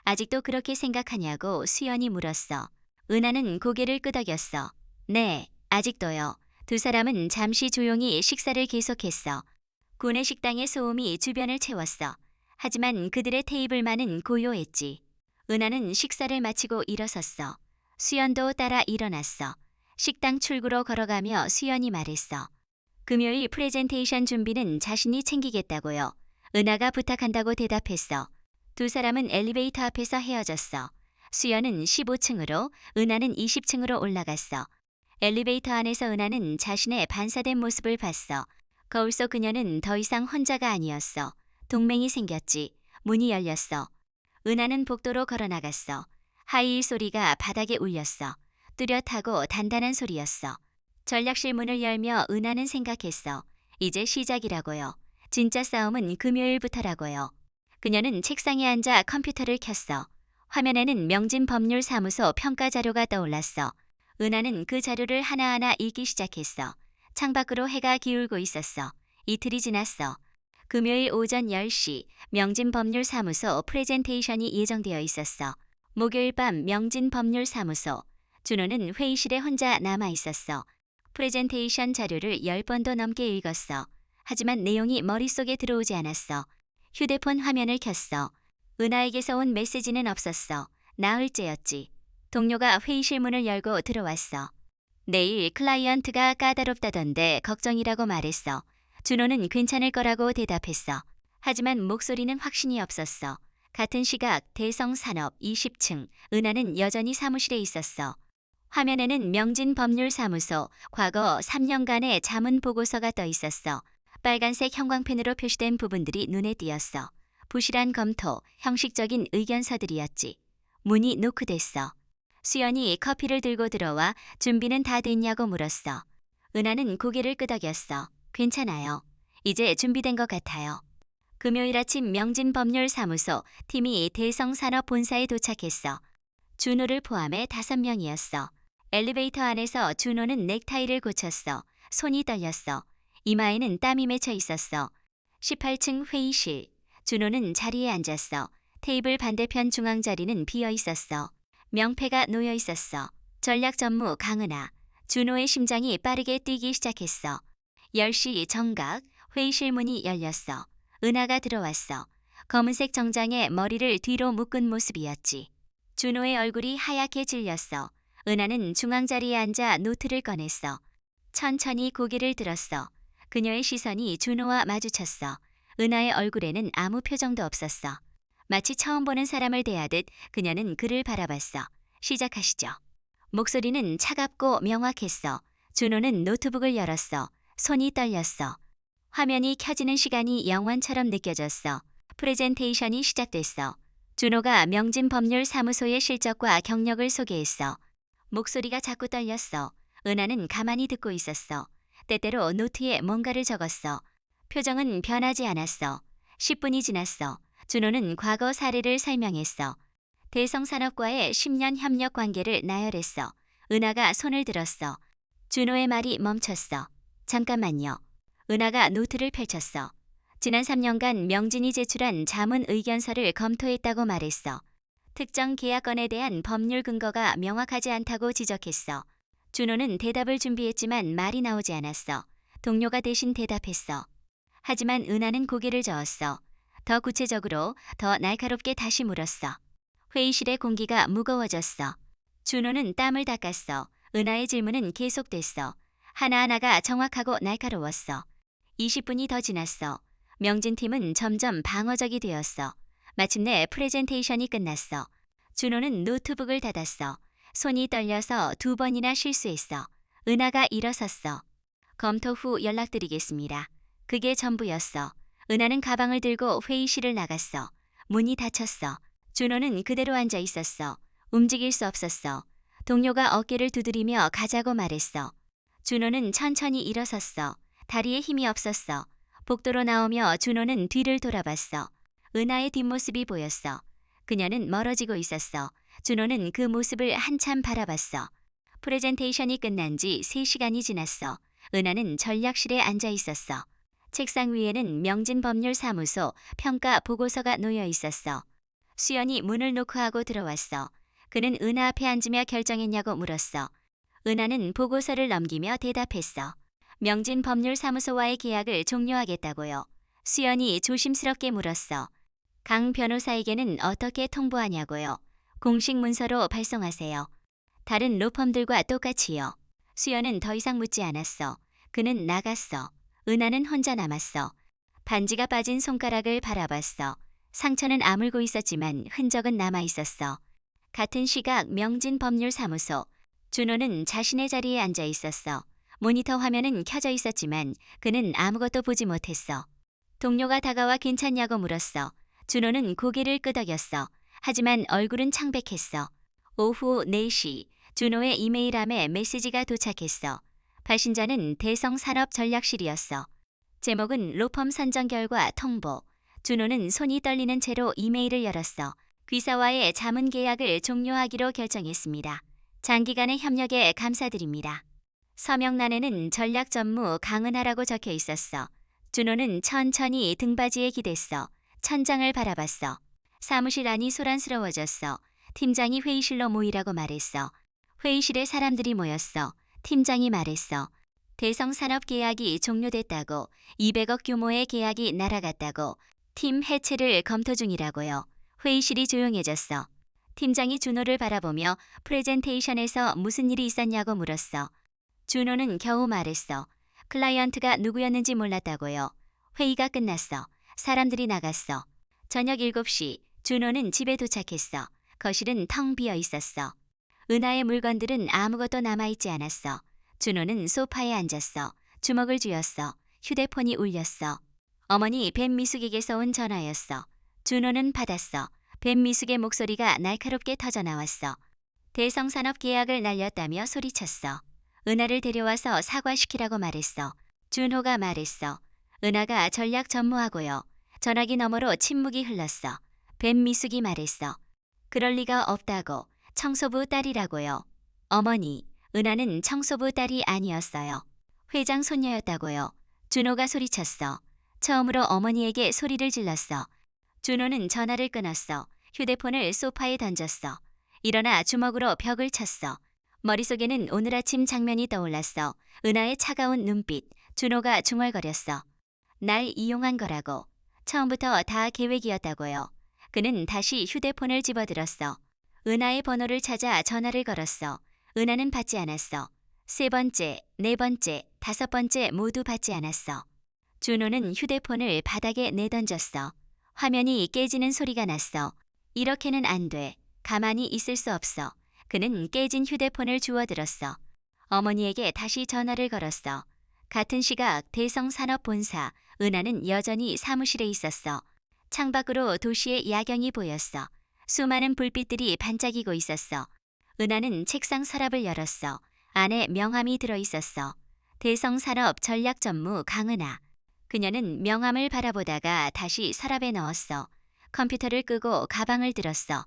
아직도 그렇게 생각하냐고 수연이 물었어. 은하는 고개를 끄덕였어. 네, 아직도요. 두 사람은 잠시 조용히 식사를 계속했어. 구내 식당의 소음이 주변을 채웠어. 하지만 그들의 테이블만은 고요했지. 은하는 식사를 마치고 일어섰어. 수연도 따라 일어났어. 식당 출구로 걸어가며 수연이 말했어. 금요일 프레젠테이션 준비는 자신이 챙기겠다고요. 은하가 부탁한다고 대답했어. 두 사람은 엘리베이터 앞에서 헤어졌어. 수연은 15층으로, 은하는 20층으로 올라갔어. 엘리베이터 안에서 은하는 자신의 반사된 모습을 봤어. 거울 속 그녀는 더 이상 혼자가 아니었어. 동맹이 생겼지. 문이 열렸어. 은하는 복도로 걸어나갔어. 하이힐 소리가 바닥에 울렸어. 뚜렷하고 단단한 소리였어. 전략실 문을 열며 은하는 생각했어. 이제 시작이라고요. 진짜 싸움은 금요일부터라고요. 그녀는 책상에 앉아 컴퓨터를 켰어. 화면에는 명진법률사무소 평가 자료가 떠올랐어. 은하는 그 자료를 하나하나 읽기 시작했어. 창밖으로 해가 기울고 있었어. 이틀이 지났어. 금요일 오전 10시 명진법률사무소 프레젠테이션이 예정되어 있었어. 목요일 밤 명진법률사무소. 준호는 회의실에 혼자 남아 있었어. 프레젠테이션 자료를 10번도 넘게 읽었어. 하지만 내용이 머릿속에 들어오지 않았어. 휴대폰 화면을 켰어. 은하에게서 온 메시지는 없었어. 나흘째였지. 동료가 회의실 문을 열고 들어왔어. 내일 클라이언트가 까다롭다던데 걱정이라고 말했어. 준호는 괜찮을 거라고 대답했어. 하지만 목소리는 확신이 없었어. 같은 시각 대성산업 20층, 은하는 여전히 사무실에 있었어. 화면에는 명진법률사무소 과거 3년간의 자문 보고서가 떠 있었어. 빨간색 형광펜으로 표시된 부분들이 눈에 띄었어. 부실한 검토, 형식적인 의견서들이었지. 문이 노크됐어. 수연이 커피를 들고 들어와 준비는 다 됐냐고 물었어. 은하는 고개를 끄덕였어. 괜찮아요. 이제 준비된 것 같아요. 금요일 아침 명진법률사무소 팀이 대성산업본사에 도착했어. 준호를 포함해 5명이었어. 엘리베이터 안에서 준호는 넥타이를 고쳤어. 손이 떨렸어. 이마에는 땀이 맺혀 있었어. 18층 회의실. 준호는 자리에 앉았어. 테이블 반대편 중앙 자리는 비어 있었어. 명패가 놓여 있었어. 전략 전무 강은하. 준호의 심장이 빠르게 뛰기 시작했어. 10시 정각 회의실 문이 열렸어. 은하가 들어왔어. 검은색 정장에 머리를 뒤로 묶은 모습이었지. 준호의 얼굴이 하얗게 질렸어. 은하는 중앙 자리에 앉아 노트를 꺼냈어. 천천히 고개를 들었어. 그녀의 시선이 준호와 마주쳤어. 은하의 얼굴에는 아무 표정도 없었어. 마치 처음 보는 사람을 대하듯 그녀는 그를 바라봤어. 시작하시죠. 목소리는 차갑고 명확했어. 준호는 노트북을 열었어. 손이 떨렸어. 화면이 켜지는 시간이 영원처럼 느껴졌어. 프레젠테이션이 시작됐어. 준호가 명진법률사무소의 실적과 경력을 소개했어. 목소리가 자꾸 떨렸어. 은하는 가만히 듣고 있었어. 때때로 노트에 뭔가를 적었어. 표정은 변하지 않았어. 10분이 지났어. 준호는 과거 사례를 설명했어. 대성산업과의 10년 협력 관계를 나열했어. 은하가 손을 들었어. 준호의 말이 멈췄어. 잠깐만요. 은하가 노트를 펼쳤어. 지난 3년간 명진이 제출한 자문 의견서를 검토했다고 말했어. 특정 계약건에 대한 법률 근거가 명확하지 않다고 지적했어. 준호는 대답을 준비했지만 말이 나오지 않았어. 동료가 대신 대답했어. 하지만 은하는 고개를 저었어. 더 구체적으로, 더 날카롭게 다시 물었어. 회의실의 공기가 무거워졌어. 준호는 땀을 닦았어. 은하의 질문은 계속됐어. 하나하나가 정확하고 날카로웠어. 20분이 더 지났어. 명진팀은 점점 방어적이 되었어. 마침내 프레젠테이션이 끝났어. 준호는 노트북을 닫았어. 손이 떨려서 2번이나 실수했어. 은하가 일어섰어. 검토 후 연락드리겠습니다. 그게 전부였어. 은하는 가방을 들고 회의실을 나갔어. 문이 닫혔어. 준호는 그대로 앉아 있었어. 움직일 수 없었어. 동료가 어깨를 두드리며 가자고 말했어. 준호는 천천히 일어섰어. 다리에 힘이 없었어. 복도로 나오며 준호는 뒤를 돌아봤어. 은하의 뒷모습이 보였어. 그녀는 멀어지고 있었어. 준호는 그 모습을 한참 바라봤어. 프레젠테이션이 끝난 지 3시간이 지났어. 은하는 전략실에 앉아 있었어. 책상 위에는 명진법률사무소 평가 보고서가 놓여 있었어. 수연이 문을 노크하고 들어왔어. 그는 은하 앞에 앉으며 결정했냐고 물었어. 은하는 보고서를 넘기며 대답했어. 명진법률사무소와의 계약을 종료하겠다고요. 수연이 조심스럽게 물었어. 강 변호사에게는 어떻게 통보하냐고요. 공식 문서로 발송하세요. 다른 로펌들과 똑같이요. 수연은 더 이상 묻지 않았어. 그는 나갔어. 은하는 혼자 남았어. 반지가 빠진 손가락을 바라봤어. 상처는 아물고 있었지만 흔적은 남아 있었어. 같은 시각 명진법률사무소. 준호는 자신의 자리에 앉아 있었어. 모니터 화면은 켜져 있었지만 그는 아무것도 보지 못했어. 동료가 다가와 괜찮냐고 물었어. 준호는 고개를 끄덕였어. 하지만 얼굴은 창백했어. 오후 4시 준호의 이메일함에 메시지가 도착했어. 발신자는 대성산업전략실이었어. 제목은 로펌 선정 결과 통보. 준호는 손이 떨리는 채로 이메일을 열었어. 귀사와의 자문 계약을 종료하기로 결정했습니다. 장기간의 협력에 감사드립니다. 서명란에는 전략 전무 강은하라고 적혀 있었어. 준호는 천천히 등받이에 기댔어. 천장을 바라봤어. 사무실 안이 소란스러워졌어. 팀장이 회의실로 모이라고 말했어. 회의실에 사람들이 모였어. 팀장이 말했어. 대성산업 계약이 종료됐다고, 200억 규모의 계약이 날아갔다고, 팀 해체를 검토 중이라고요. 회의실이 조용해졌어. 팀장이 준호를 바라보며 프레젠테이션에서 무슨 일이 있었냐고 물었어. 준호는 겨우 말했어. 클라이언트가 누구였는지 몰랐다고요. 회의가 끝났어. 사람들이 나갔어. 저녁 7시 준호는 집에 도착했어. 거실은 텅 비어 있었어. 은하의 물건들은 아무것도 남아있지 않았어. 준호는 소파에 앉았어. 주먹을 쥐었어. 휴대폰이 울렸어. 어머니 뱀미숙에게서 온 전화였어. 준호는 받았어. 뱀미숙의 목소리가 날카롭게 터져나왔어. 대성산업 계약을 날렸다며 소리쳤어. 은하를 데려와서 사과시키라고 말했어. 준호가 말했어. 은하가 전략 전무하고요. 전화기 너머로 침묵이 흘렀어. 뱀미숙이 말했어. 그럴 리가 없다고. 청소부 딸이라고요. 어머니, 은하는 청소부 딸이 아니었어요. 회장 손녀였다고요. 준호가 소리쳤어. 처음으로 어머니에게 소리를 질렀어. 준호는 전화를 끊었어. 휴대폰을 소파에 던졌어. 일어나 주먹으로 벽을 쳤어. 머릿속에는 오늘 아침 장면이 떠올랐어. 은하의 차가운 눈빛. 준호가 중얼거렸어. 날 이용한 거라고. 처음부터 다 계획이었다고요. 그는 다시 휴대폰을 집어들었어. 은하의 번호를 찾아 전화를 걸었어. 은하는 받지 않았어. 세 번째, 네 번째, 다섯 번째 모두 받지 않았어. 준호는 휴대폰을 바닥에 내던졌어. 화면이 깨지는 소리가 났어. 이렇게는 안 돼. 가만히 있을 수 없어. 그는 깨진 휴대폰을 주워들었어. 어머니에게 다시 전화를 걸었어. 같은 시각 대성산업본사, 은하는 여전히 사무실에 있었어. 창밖으로 도시의 야경이 보였어. 수많은 불빛들이 반짝이고 있었어. 은하는 책상 서랍을 열었어. 안에 명함이 들어있었어. 대성산업 전략전무 강은하. 그녀는 명함을 바라보다가 다시 서랍에 넣었어. 컴퓨터를 끄고 가방을 들었어.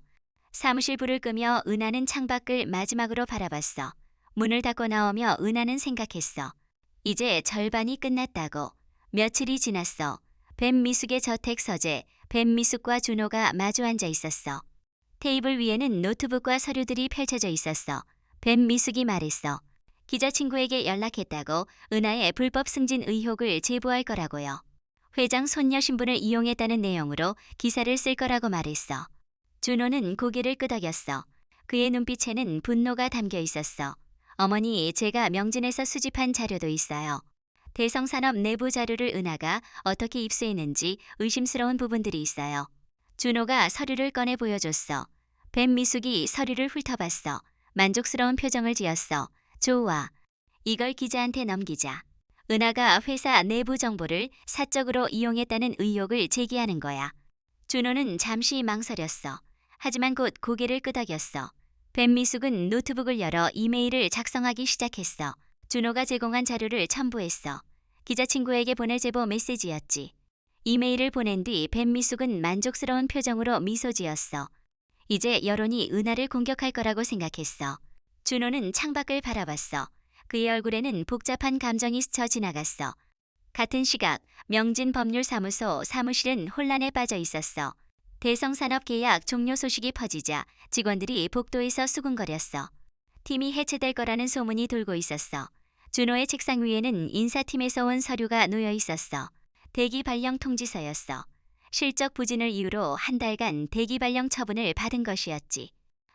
사무실 불을 끄며 은하는 창밖을 마지막으로 바라봤어. 문을 닫고 나오며 은하는 생각했어. 이제 절반이 끝났다고. 며칠이 지났어. 뱀미숙의 저택 서재, 뱀미숙과 준호가 마주 앉아 있었어. 테이블 위에는 노트북과 서류들이 펼쳐져 있었어. 뱀미숙이 말했어. 기자 친구에게 연락했다고 은하의 불법 승진 의혹을 제보할 거라고요. 회장 손녀 신분을 이용했다는 내용으로 기사를 쓸 거라고 말했어. 준호는 고개를 끄덕였어. 그의 눈빛에는 분노가 담겨 있었어. 어머니, 제가 명진에서 수집한 자료도 있어요. 대성산업 내부 자료를 은하가 어떻게 입수했는지 의심스러운 부분들이 있어요. 준호가 서류를 꺼내 보여줬어. 뱀미숙이 서류를 훑어봤어. 만족스러운 표정을 지었어. 좋아. 이걸 기자한테 넘기자. 은하가 회사 내부 정보를 사적으로 이용했다는 의혹을 제기하는 거야. 준호는 잠시 망설였어. 하지만 곧 고개를 끄덕였어. 뱀미숙은 노트북을 열어 이메일을 작성하기 시작했어. 준호가 제공한 자료를 첨부했어. 기자 친구에게 보낼 제보 메시지였지. 이메일을 보낸 뒤 뱀미숙은 만족스러운 표정으로 미소 지었어. 이제 여론이 은하를 공격할 거라고 생각했어. 준호는 창밖을 바라봤어. 그의 얼굴에는 복잡한 감정이 스쳐 지나갔어. 같은 시각 명진법률사무소 사무실은 혼란에 빠져 있었어. 대성산업 계약 종료 소식이 퍼지자 직원들이 복도에서 수군거렸어. 팀이 해체될 거라는 소문이 돌고 있었어. 준호의 책상 위에는 인사팀에서 온 서류가 놓여 있었어. 대기 발령 통지서였어. 실적 부진을 이유로 한 달간 대기 발령 처분을 받은 것이었지.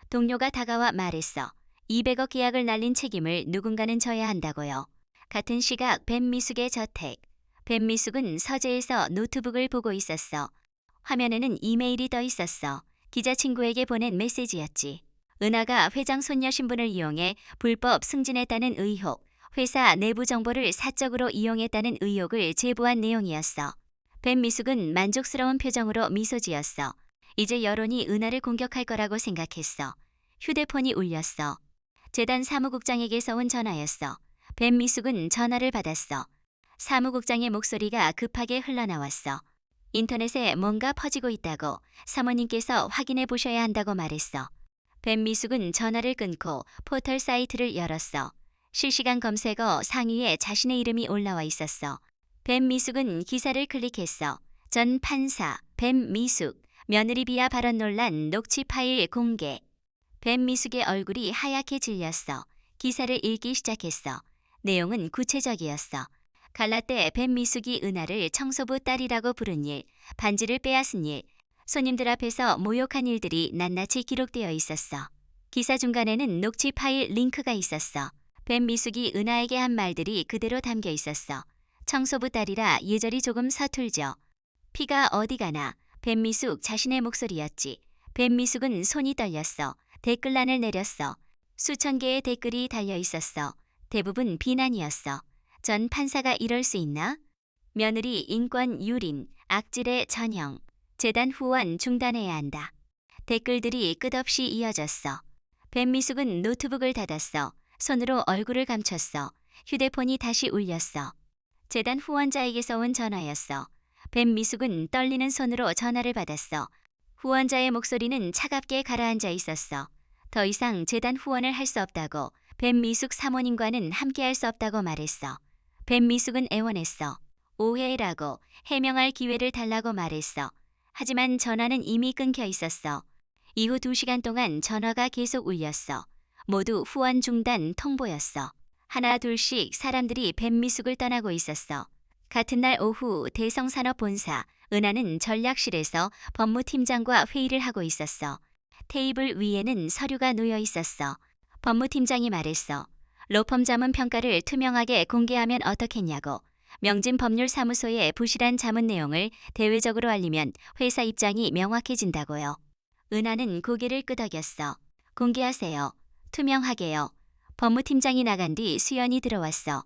동료가 다가와 말했어. 200억 계약을 날린 책임을 누군가는 져야 한다고요. 같은 시각 뱀미숙의 저택. 뱀미숙은 서재에서 노트북을 보고 있었어. 화면에는 이메일이 떠 있었어. 기자 친구에게 보낸 메시지였지. 은하가 회장 손녀 신분을 이용해 불법 승진했다는 의혹, 회사 내부 정보를 사적으로 이용했다는 의혹을 제보한 내용이었어. 뱀미숙은 만족스러운 표정으로 미소 지었어. 이제 여론이 은하를 공격할 거라고 생각했어. 휴대폰이 울렸어. 재단 사무국장에게서 온 전화였어. 뱀미숙은 전화를 받았어. 사무국장의 목소리가 급하게 흘러나왔어. 인터넷에 뭔가 퍼지고 있다고 사모님께서 확인해 보셔야 한다고 말했어. 뱀미숙은 전화를 끊고 포털 사이트를 열었어. 실시간 검색어 상위에 자신의 이름이 올라와 있었어. 뱀미숙은 기사를 클릭했어. 전 판사 뱀미숙 며느리 비하 발언 논란 녹취 파일 공개. 뱀미숙의 얼굴이 하얗게 질렸어. 기사를 읽기 시작했어. 내용은 구체적이었어. 갈라때 뱀미숙이 은하를 청소부 딸이라고 부른 일, 반지를 빼앗은 일, 손님들 앞에서 모욕한 일들이 낱낱이 기록되어 있었어. 기사 중간에는 녹취 파일 링크가 있었어. 뱀미숙이 은하에게 한 말들이 그대로 담겨 있었어. 청소부 딸이라 예절이 조금 서툴죠. 피가 어디 가나. 뱀미숙 자신의 목소리였지. 뱀미숙은 손이 떨렸어. 댓글란을 내렸어. 수천 개의 댓글이 달려 있었어. 대부분 비난이었어. 전 판사가 이럴 수 있나? 며느리 인권 유린, 악질의 전형, 재단 후원 중단해야 한다. 댓글들이 끝없이 이어졌어. 뱀미숙은 노트북을 닫았어. 손으로 얼굴을 감췄어. 휴대폰이 다시 울렸어. 재단 후원자에게서 온 전화였어. 뱀 미숙은 떨리는 손으로 전화를 받았어. 후원자의 목소리는 차갑게 가라앉아 있었어. 더 이상 재단 후원을 할 수 없다고, 뱀 미숙 사모님과는 함께할 수 없다고 말했어. 뱀 미숙은 애원했어. 오해라고, 해명할 기회를 달라고 말했어. 하지만 전화는 이미 끊겨 있었어. 이후 2시간 동안 전화가 계속 울렸어. 모두 후원 중단 통보였어. 하나 둘씩 사람들이 뱀 미숙을 떠나고 있었어. 같은 날 오후 대성산업본사 은하는 전략실에서 법무팀장과 회의를 하고 있었어. 테이블 위에는 서류가 놓여 있었어. 법무팀장이 말했어. 로펌 자문 평가를 투명하게 공개하면 어떻겠냐고. 명진법률사무소의 부실한 자문 내용을 대외적으로 알리면 회사 입장이 명확해진다고요. 은하는 고개를 끄덕였어. 공개하세요. 투명하게요. 법무팀장이 나간 뒤 수연이 들어왔어.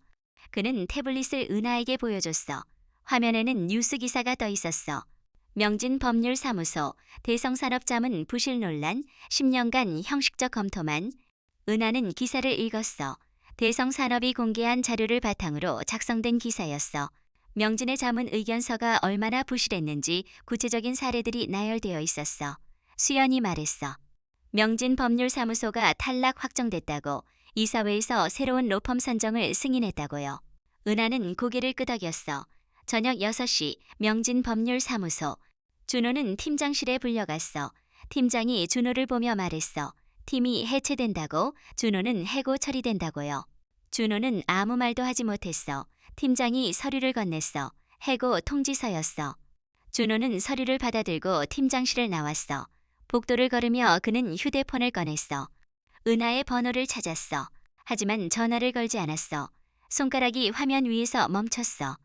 그는 태블릿을 은하에게 보여줬어. 화면에는 뉴스 기사가 떠 있었어. 명진법률사무소 대성산업자문 부실 논란 10년간 형식적 검토만. 은하는 기사를 읽었어. 대성산업이 공개한 자료를 바탕으로 작성된 기사였어. 명진의 자문 의견서가 얼마나 부실했는지 구체적인 사례들이 나열되어 있었어. 수연이 말했어. 명진법률사무소가 탈락 확정됐다고, 이사회에서 새로운 로펌 선정을 승인했다고요. 은하는 고개를 끄덕였어. 저녁 6시 명진법률사무소. 준호는 팀장실에 불려갔어. 팀장이 준호를 보며 말했어. 팀이 해체된다고, 준호는 해고 처리된다고요. 준호는 아무 말도 하지 못했어. 팀장이 서류를 건넸어. 해고 통지서였어. 준호는 서류를 받아들고 팀장실을 나왔어. 복도를 걸으며 그는 휴대폰을 꺼냈어. 은하의 번호를 찾았어. 하지만 전화를 걸지 않았어. 손가락이 화면 위에서 멈췄어.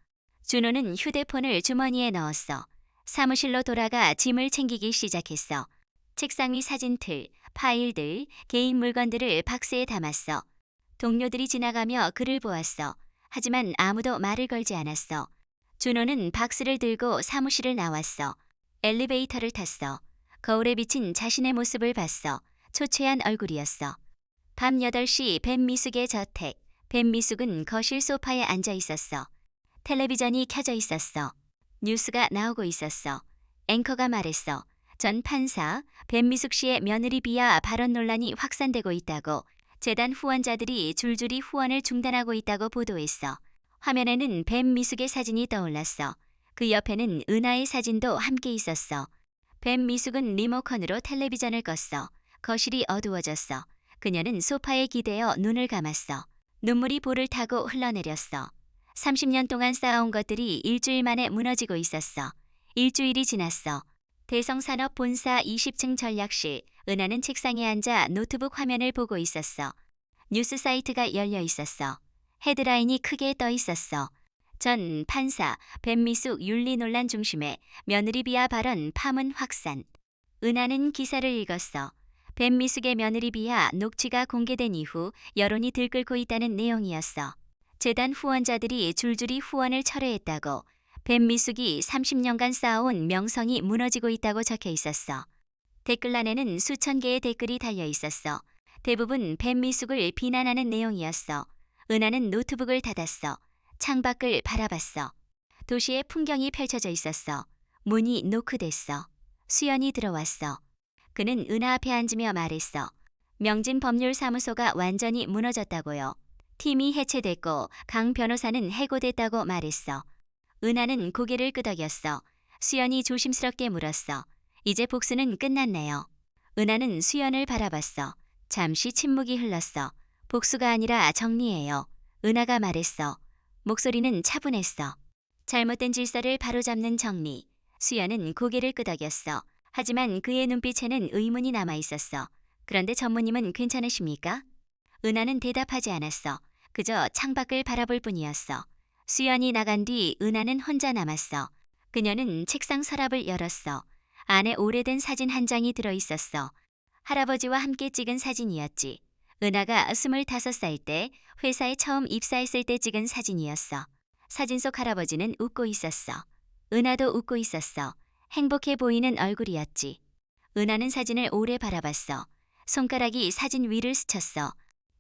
준호는 휴대폰을 주머니에 넣었어. 사무실로 돌아가 짐을 챙기기 시작했어. 책상 위 사진틀, 파일들, 개인 물건들을 박스에 담았어. 동료들이 지나가며 그를 보았어. 하지만 아무도 말을 걸지 않았어. 준호는 박스를 들고 사무실을 나왔어. 엘리베이터를 탔어. 거울에 비친 자신의 모습을 봤어. 초췌한 얼굴이었어. 밤 8시 뱀미숙의 저택. 뱀미숙은 거실 소파에 앉아 있었어. 텔레비전이 켜져 있었어. 뉴스가 나오고 있었어. 앵커가 말했어. 전 판사 뱀미숙 씨의 며느리 비하 발언 논란이 확산되고 있다고, 재단 후원자들이 줄줄이 후원을 중단하고 있다고 보도했어. 화면에는 뱀미숙의 사진이 떠올랐어. 그 옆에는 은하의 사진도 함께 있었어. 뱀미숙은 리모컨으로 텔레비전을 껐어. 거실이 어두워졌어. 그녀는 소파에 기대어 눈을 감았어. 눈물이 볼을 타고 흘러내렸어. 30년 동안 쌓아온 것들이 일주일 만에 무너지고 있었어. 일주일이 지났어. 대성산업 본사 20층 전략실. 은하는 책상에 앉아 노트북 화면을 보고 있었어. 뉴스 사이트가 열려 있었어. 헤드라인이 크게 떠 있었어. 전 판사 뱀미숙 윤리 논란 중심에 며느리 비하 발언 파문 확산. 은하는 기사를 읽었어. 뱀미숙의 며느리 비하 녹취가 공개된 이후 여론이 들끓고 있다는 내용이었어. 재단 후원자들이 줄줄이 후원을 철회했다고, 뱀미숙이 30년간 쌓아온 명성이 무너지고 있다고 적혀 있었어. 댓글란에는 수천 개의 댓글이 달려 있었어. 대부분 뱀미숙을 비난하는 내용이었어. 은하는 노트북을 닫았어. 창밖을 바라봤어. 도시의 풍경이 펼쳐져 있었어. 문이 노크됐어. 수연이 들어왔어. 그는 은하 앞에 앉으며 말했어. 명진법률사무소가 완전히 무너졌다고요. 팀이 해체됐고 강 변호사는 해고됐다고 말했어. 은하는 고개를 끄덕였어. 수연이 조심스럽게 물었어. 이제 복수는 끝났네요. 은하는 수연을 바라봤어. 잠시 침묵이 흘렀어. 복수가 아니라 정리예요. 은하가 말했어. 목소리는 차분했어. 잘못된 질서를 바로잡는 정리. 수연은 고개를 끄덕였어. 하지만 그의 눈빛에는 의문이 남아 있었어. 그런데 전무님은 괜찮으십니까? 은하는 대답하지 않았어. 그저 창밖을 바라볼 뿐이었어. 수연이 나간 뒤 은하는 혼자 남았어. 그녀는 책상 서랍을 열었어. 안에 오래된 사진 한 장이 들어있었어. 할아버지와 함께 찍은 사진이었지. 은하가 25살 때 회사에 처음 입사했을 때 찍은 사진이었어. 사진 속 할아버지는 웃고 있었어. 은하도 웃고 있었어. 행복해 보이는 얼굴이었지. 은하는 사진을 오래 바라봤어. 손가락이 사진 위를 스쳤어.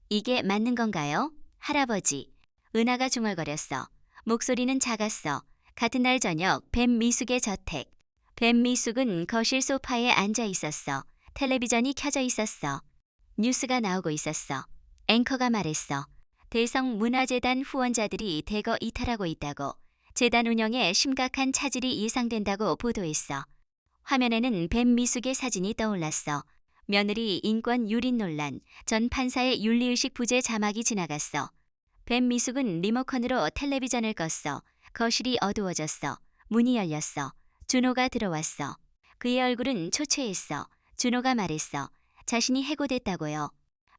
이게 맞는 건가요? 할아버지. 은하가 중얼거렸어. 목소리는 작았어. 같은 날 저녁 뱀 미숙의 저택. 뱀 미숙은 거실 소파에 앉아 있었어. 텔레비전이 켜져 있었어. 뉴스가 나오고 있었어. 앵커가 말했어. 대성문화재단 후원자들이 대거 이탈하고 있다고. 재단 운영에 심각한 차질이 예상된다고 보도했어. 화면에는 뱀 미숙의 사진이 떠올랐어. 며느리 인권 유린 논란, 전 판사의 윤리의식 부재 자막이 지나갔어. 뱀 미숙은 리모컨으로 텔레비전을 껐어. 거실이 어두워졌어. 문이 열렸어. 준호가 들어왔어. 그의 얼굴은 초췌했어. 준호가 말했어. 자신이 해고됐다고요.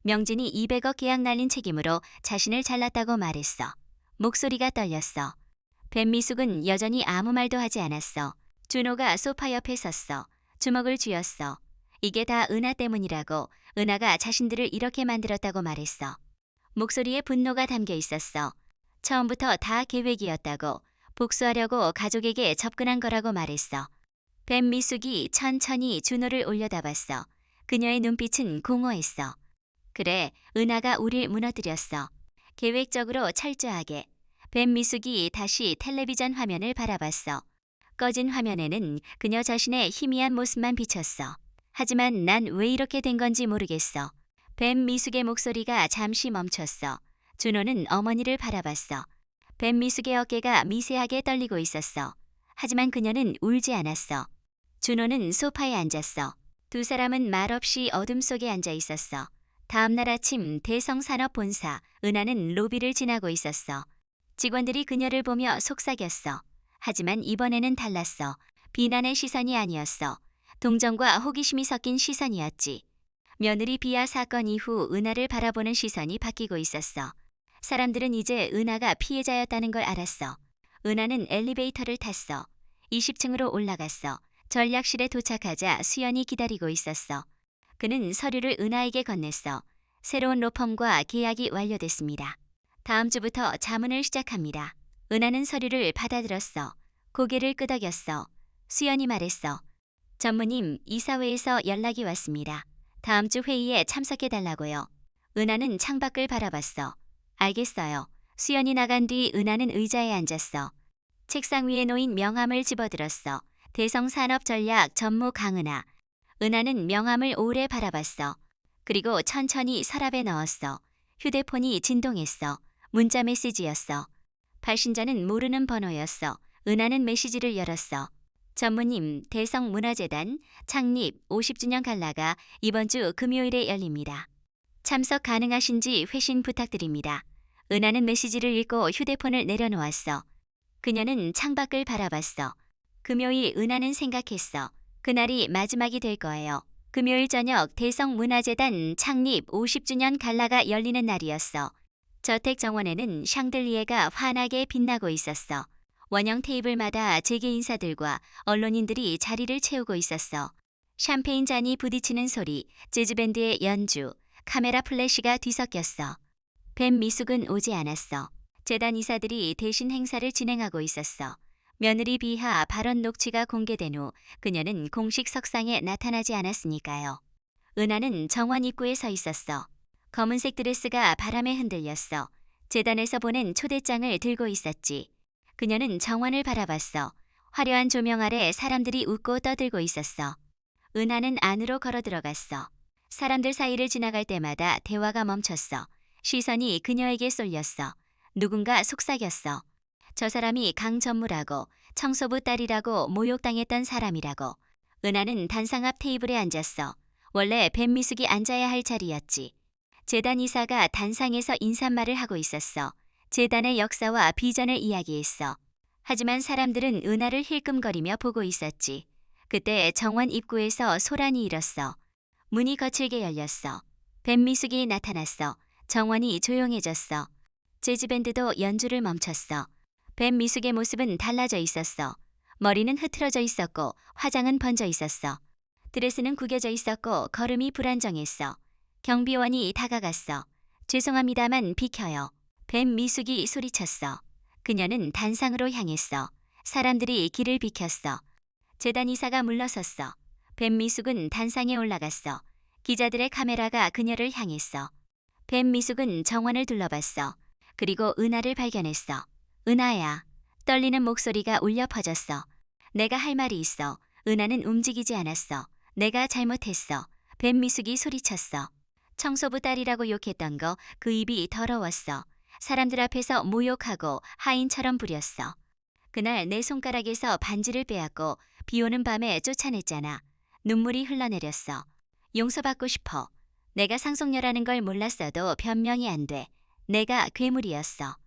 명진이 200억 계약 날린 책임으로 자신을 잘랐다고 말했어. 목소리가 떨렸어. 뱀 미숙은 여전히 아무 말도 하지 않았어. 준호가 소파 옆에 섰어. 주먹을 쥐었어. 이게 다 은하 때문이라고. 은하가 자신들을 이렇게 만들었다고 말했어. 목소리에 분노가 담겨 있었어. 처음부터 다 계획이었다고. 복수하려고 가족에게 접근한 거라고 말했어. 뱀 미숙이 천천히 준호를 올려다봤어. 그녀의 눈빛은 공허했어. 그래, 은하가 우릴 무너뜨렸어. 계획적으로 철저하게. 뱀 미숙이 다시 텔레비전 화면을 바라봤어. 꺼진 화면에는 그녀 자신의 희미한 모습만 비쳤어. 하지만 난 왜 이렇게 된 건지 모르겠어. 뱀 미숙의 목소리가 잠시 멈췄어. 준호는 어머니를 바라봤어. 뱀 미숙의 어깨가 미세하게 떨리고 있었어. 하지만 그녀는 울지 않았어. 준호는 소파에 앉았어. 두 사람은 말없이 어둠 속에 앉아 있었어. 다음 날 아침 대성산업본사 은하는 로비를 지나고 있었어. 직원들이 그녀를 보며 속삭였어. 하지만 이번에는 달랐어. 비난의 시선이 아니었어. 동정과 호기심이 섞인 시선이었지. 며느리 비하 사건 이후 은하를 바라보는 시선이 바뀌고 있었어. 사람들은 이제 은하가 피해자였다는 걸 알았어. 은하는 엘리베이터를 탔어. 20층으로 올라갔어. 전략실에 도착하자 수연이 기다리고 있었어. 그는 서류를 은하에게 건넸어. 새로운 로펌과 계약이 완료됐습니다. 다음 주부터 자문을 시작합니다. 은하는 서류를 받아들었어. 고개를 끄덕였어. 수연이 말했어. 전무님, 이사회에서 연락이 왔습니다. 다음 주 회의에 참석해달라고요. 은하는 창밖을 바라봤어. 알겠어요. 수연이 나간 뒤 은하는 의자에 앉았어. 책상 위에 놓인 명함을 집어들었어. 대성산업전략 전무 강은하. 은하는 명함을 오래 바라봤어. 그리고 천천히 서랍에 넣었어. 휴대폰이 진동했어. 문자 메시지였어. 발신자는 모르는 번호였어. 은하는 메시지를 열었어. 전무님, 대성문화재단 창립 50주년 갈라가 이번 주 금요일에 열립니다. 참석 가능하신지 회신 부탁드립니다. 은하는 메시지를 읽고 휴대폰을 내려놓았어. 그녀는 창밖을 바라봤어. 금요일 은하는 생각했어. 그날이 마지막이 될 거예요. 금요일 저녁 대성문화재단 창립 50주년 갈라가 열리는 날이었어. 저택 정원에는 샹들리에가 환하게 빛나고 있었어. 원형 테이블마다 재계 인사들과 언론인들이 자리를 채우고 있었어. 샴페인 잔이 부딪히는 소리, 재즈밴드의 연주, 카메라 플래시가 뒤섞였어. 뱀 미숙은 오지 않았어. 재단 이사들이 대신 행사를 진행하고 있었어. 며느리 비하 발언 녹취가 공개된 후 그녀는 공식 석상에 나타나지 않았으니까요. 은하는 정원 입구에 서 있었어. 검은색 드레스가 바람에 흔들렸어. 재단에서 보낸 초대장을 들고 있었지. 그녀는 정원을 바라봤어. 화려한 조명 아래 사람들이 웃고 떠들고 있었어. 은하는 안으로 걸어 들어갔어. 사람들 사이를 지나갈 때마다 대화가 멈췄어. 시선이 그녀에게 쏠렸어. 누군가 속삭였어. 저 사람이 강전무라고, 청소부 딸이라고 모욕당했던 사람이라고. 은하는 단상 앞 테이블에 앉았어. 원래 뱀 미숙이 앉아야 할 자리였지. 재단 이사가 단상에서 인사말을 하고 있었어. 재단의 역사와 비전을 이야기했어. 하지만 사람들은 은하를 힐끔거리며 보고 있었지. 그때 정원 입구에서 소란이 일었어. 문이 거칠게 열렸어. 뱀 미숙이 나타났어. 정원이 조용해졌어. 재즈밴드도 연주를 멈췄어. 뱀 미숙의 모습은 달라져 있었어. 머리는 흐트러져 있었고 화장은 번져 있었어. 드레스는 구겨져 있었고 걸음이 불안정했어. 경비원이 다가갔어. 죄송합니다만 비켜요. 뱀 미숙이 소리쳤어. 그녀는 단상으로 향했어. 사람들이 길을 비켰어. 재단 이사가 물러섰어. 뱀 미숙은 단상에 올라갔어. 기자들의 카메라가 그녀를 향했어. 뱀 미숙은 정원을 둘러봤어. 그리고 은하를 발견했어. 은하야. 떨리는 목소리가 울려 퍼졌어. 내가 할 말이 있어. 은하는 움직이지 않았어. 내가 잘못했어. 뱀미숙이 소리쳤어. 청소부 딸이라고 욕했던 거 그 입이 더러웠어. 사람들 앞에서 모욕하고 하인처럼 부렸어. 그날 내 손가락에서 반지를 빼앗고 비 오는 밤에 쫓아냈잖아. 눈물이 흘러내렸어. 용서받고 싶어. 내가 상속녀라는 걸 몰랐어도 변명이 안 돼. 내가 괴물이었어.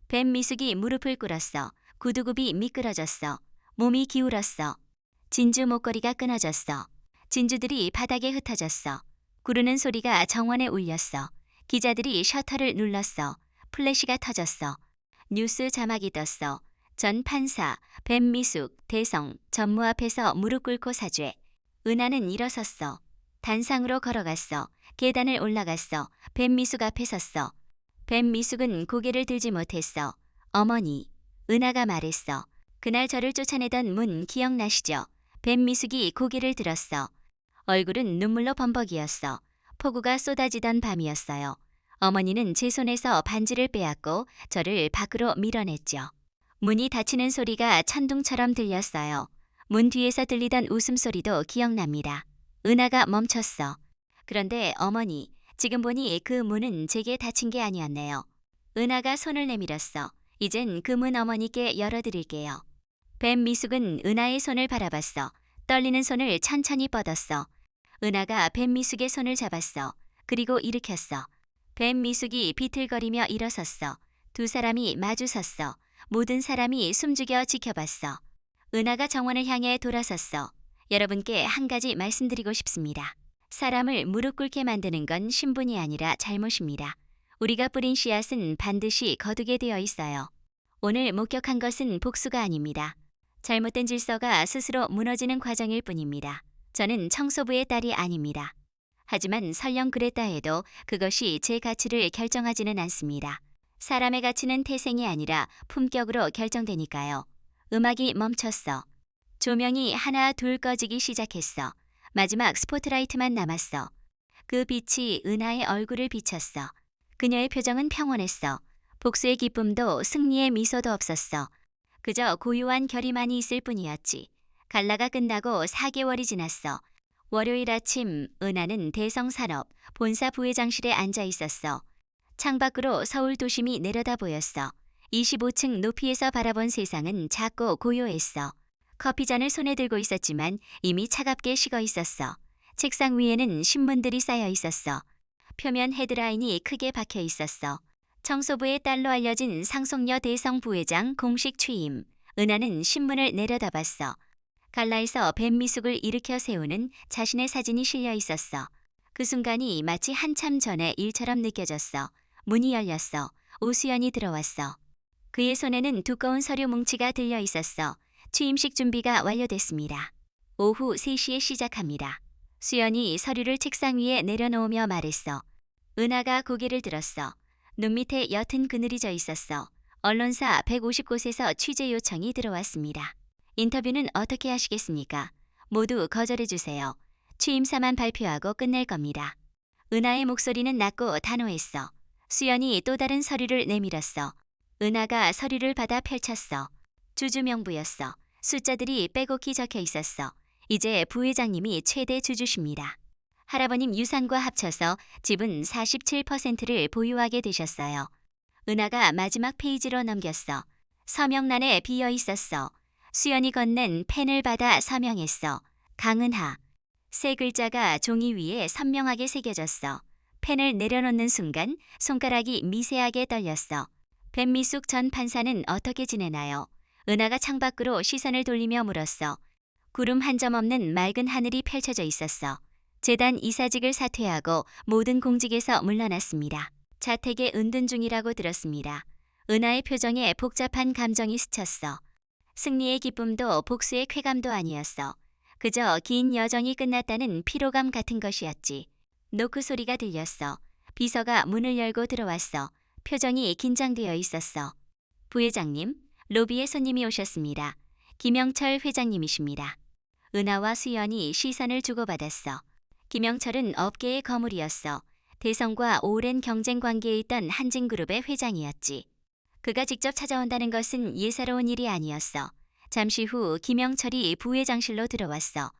뱀미숙이 무릎을 꿇었어. 구두굽이 미끄러졌어. 몸이 기울었어. 진주 목걸이가 끊어졌어. 진주들이 바닥에 흩어졌어. 구르는 소리가 정원에 울렸어. 기자들이 셔터를 눌렀어. 플래시가 터졌어. 뉴스 자막이 떴어. 전 판사, 뱀미숙, 대성, 전무 앞에서 무릎 꿇고 사죄. 은하는 일어섰어. 단상으로 걸어갔어. 계단을 올라갔어. 뱀미숙 앞에 섰어. 뱀미숙은 고개를 들지 못했어. 어머니, 은하가 말했어. 그날 저를 쫓아내던 문 기억나시죠? 뱀미숙이 고개를 들었어. 얼굴은 눈물로 범벅이었어. 폭우가 쏟아지던 밤이었어요. 어머니는 제 손에서 반지를 빼앗고 저를 밖으로 밀어냈죠. 문이 닫히는 소리가 천둥처럼 들렸어요. 문 뒤에서 들리던 웃음소리도 기억납니다. 은하가 멈췄어. 그런데 어머니, 지금 보니 그 문은 제게 닫힌 게 아니었네요. 은하가 손을 내밀었어. 이젠 그 문 어머니께 열어드릴게요. 뱀미숙은 은하의 손을 바라봤어. 떨리는 손을 천천히 뻗었어. 은하가 뱀미숙의 손을 잡았어. 그리고 일으켰어. 뱀미숙이 비틀거리며 일어섰어. 두 사람이 마주섰어. 모든 사람이 숨죽여 지켜봤어. 은하가 정원을 향해 돌아섰어. 여러분께 한 가지 말씀드리고 싶습니다. 사람을 무릎 꿇게 만드는 건 신분이 아니라 잘못입니다. 우리가 뿌린 씨앗은 반드시 거두게 되어 있어요. 오늘 목격한 것은 복수가 아닙니다. 잘못된 질서가 스스로 무너지는 과정일 뿐입니다. 저는 청소부의 딸이 아닙니다. 하지만 설령 그랬다 해도 그것이 제 가치를 결정하지는 않습니다. 사람의 가치는 태생이 아니라 품격으로 결정되니까요. 음악이 멈췄어. 조명이 하나 둘 꺼지기 시작했어. 마지막 스포트라이트만 남았어. 그 빛이 은하의 얼굴을 비쳤어. 그녀의 표정은 평온했어. 복수의 기쁨도 승리의 미소도 없었어. 그저 고요한 결의만이 있을 뿐이었지. 갈라가 끝나고 4개월이 지났어. 월요일 아침 은하는 대성산업 본사 부회장실에 앉아 있었어. 창밖으로 서울 도심이 내려다 보였어. 25층 높이에서 바라본 세상은 작고 고요했어. 커피잔을 손에 들고 있었지만 이미 차갑게 식어 있었어. 책상 위에는 신문들이 쌓여 있었어. 표면 헤드라인이 크게 박혀 있었어. 청소부의 딸로 알려진 상속녀 대성 부회장 공식 취임. 은하는 신문을 내려다봤어. 갈라에서 뱀미숙을 일으켜 세우는 자신의 사진이 실려 있었어. 그 순간이 마치 한참 전의 일처럼 느껴졌어. 문이 열렸어. 오수연이 들어왔어. 그의 손에는 두꺼운 서류 뭉치가 들려 있었어. 취임식 준비가 완료됐습니다. 오후 3시에 시작합니다. 수연이 서류를 책상 위에 내려놓으며 말했어. 은하가 고개를 들었어. 눈 밑에 옅은 그늘이 져 있었어. 언론사 150곳에서 취재 요청이 들어왔습니다. 인터뷰는 어떻게 하시겠습니까? 모두 거절해 주세요. 취임사만 발표하고 끝낼 겁니다. 은하의 목소리는 낮고 단호했어. 수연이 또 다른 서류를 내밀었어. 은하가 서류를 받아 펼쳤어. 주주명부였어. 숫자들이 빼곡히 적혀 있었어. 이제 부회장님이 최대 주주십니다. 할아버님 유산과 합쳐서 지분 47%를 보유하게 되셨어요. 은하가 마지막 페이지로 넘겼어. 서명란에 비어 있었어. 수연이 건넨 펜을 받아 서명했어. 강은하. 세 글자가 종이 위에 선명하게 새겨졌어. 펜을 내려놓는 순간 손가락이 미세하게 떨렸어. 뱀미숙 전 판사는 어떻게 지내나요? 은하가 창밖으로 시선을 돌리며 물었어. 구름 한 점 없는 맑은 하늘이 펼쳐져 있었어. 재단 이사직을 사퇴하고 모든 공직에서 물러났습니다. 자택에 은둔 중이라고 들었습니다. 은하의 표정에 복잡한 감정이 스쳤어. 승리의 기쁨도 복수의 쾌감도 아니었어. 그저 긴 여정이 끝났다는 피로감 같은 것이었지. 노크 소리가 들렸어. 비서가 문을 열고 들어왔어. 표정이 긴장되어 있었어. 부회장님, 로비에 손님이 오셨습니다. 김영철 회장님이십니다. 은하와 수연이 시선을 주고받았어. 김영철은 업계의 거물이었어. 대성과 오랜 경쟁 관계에 있던 한진그룹의 회장이었지. 그가 직접 찾아온다는 것은 예사로운 일이 아니었어. 잠시 후 김영철이 부회장실로 들어왔어.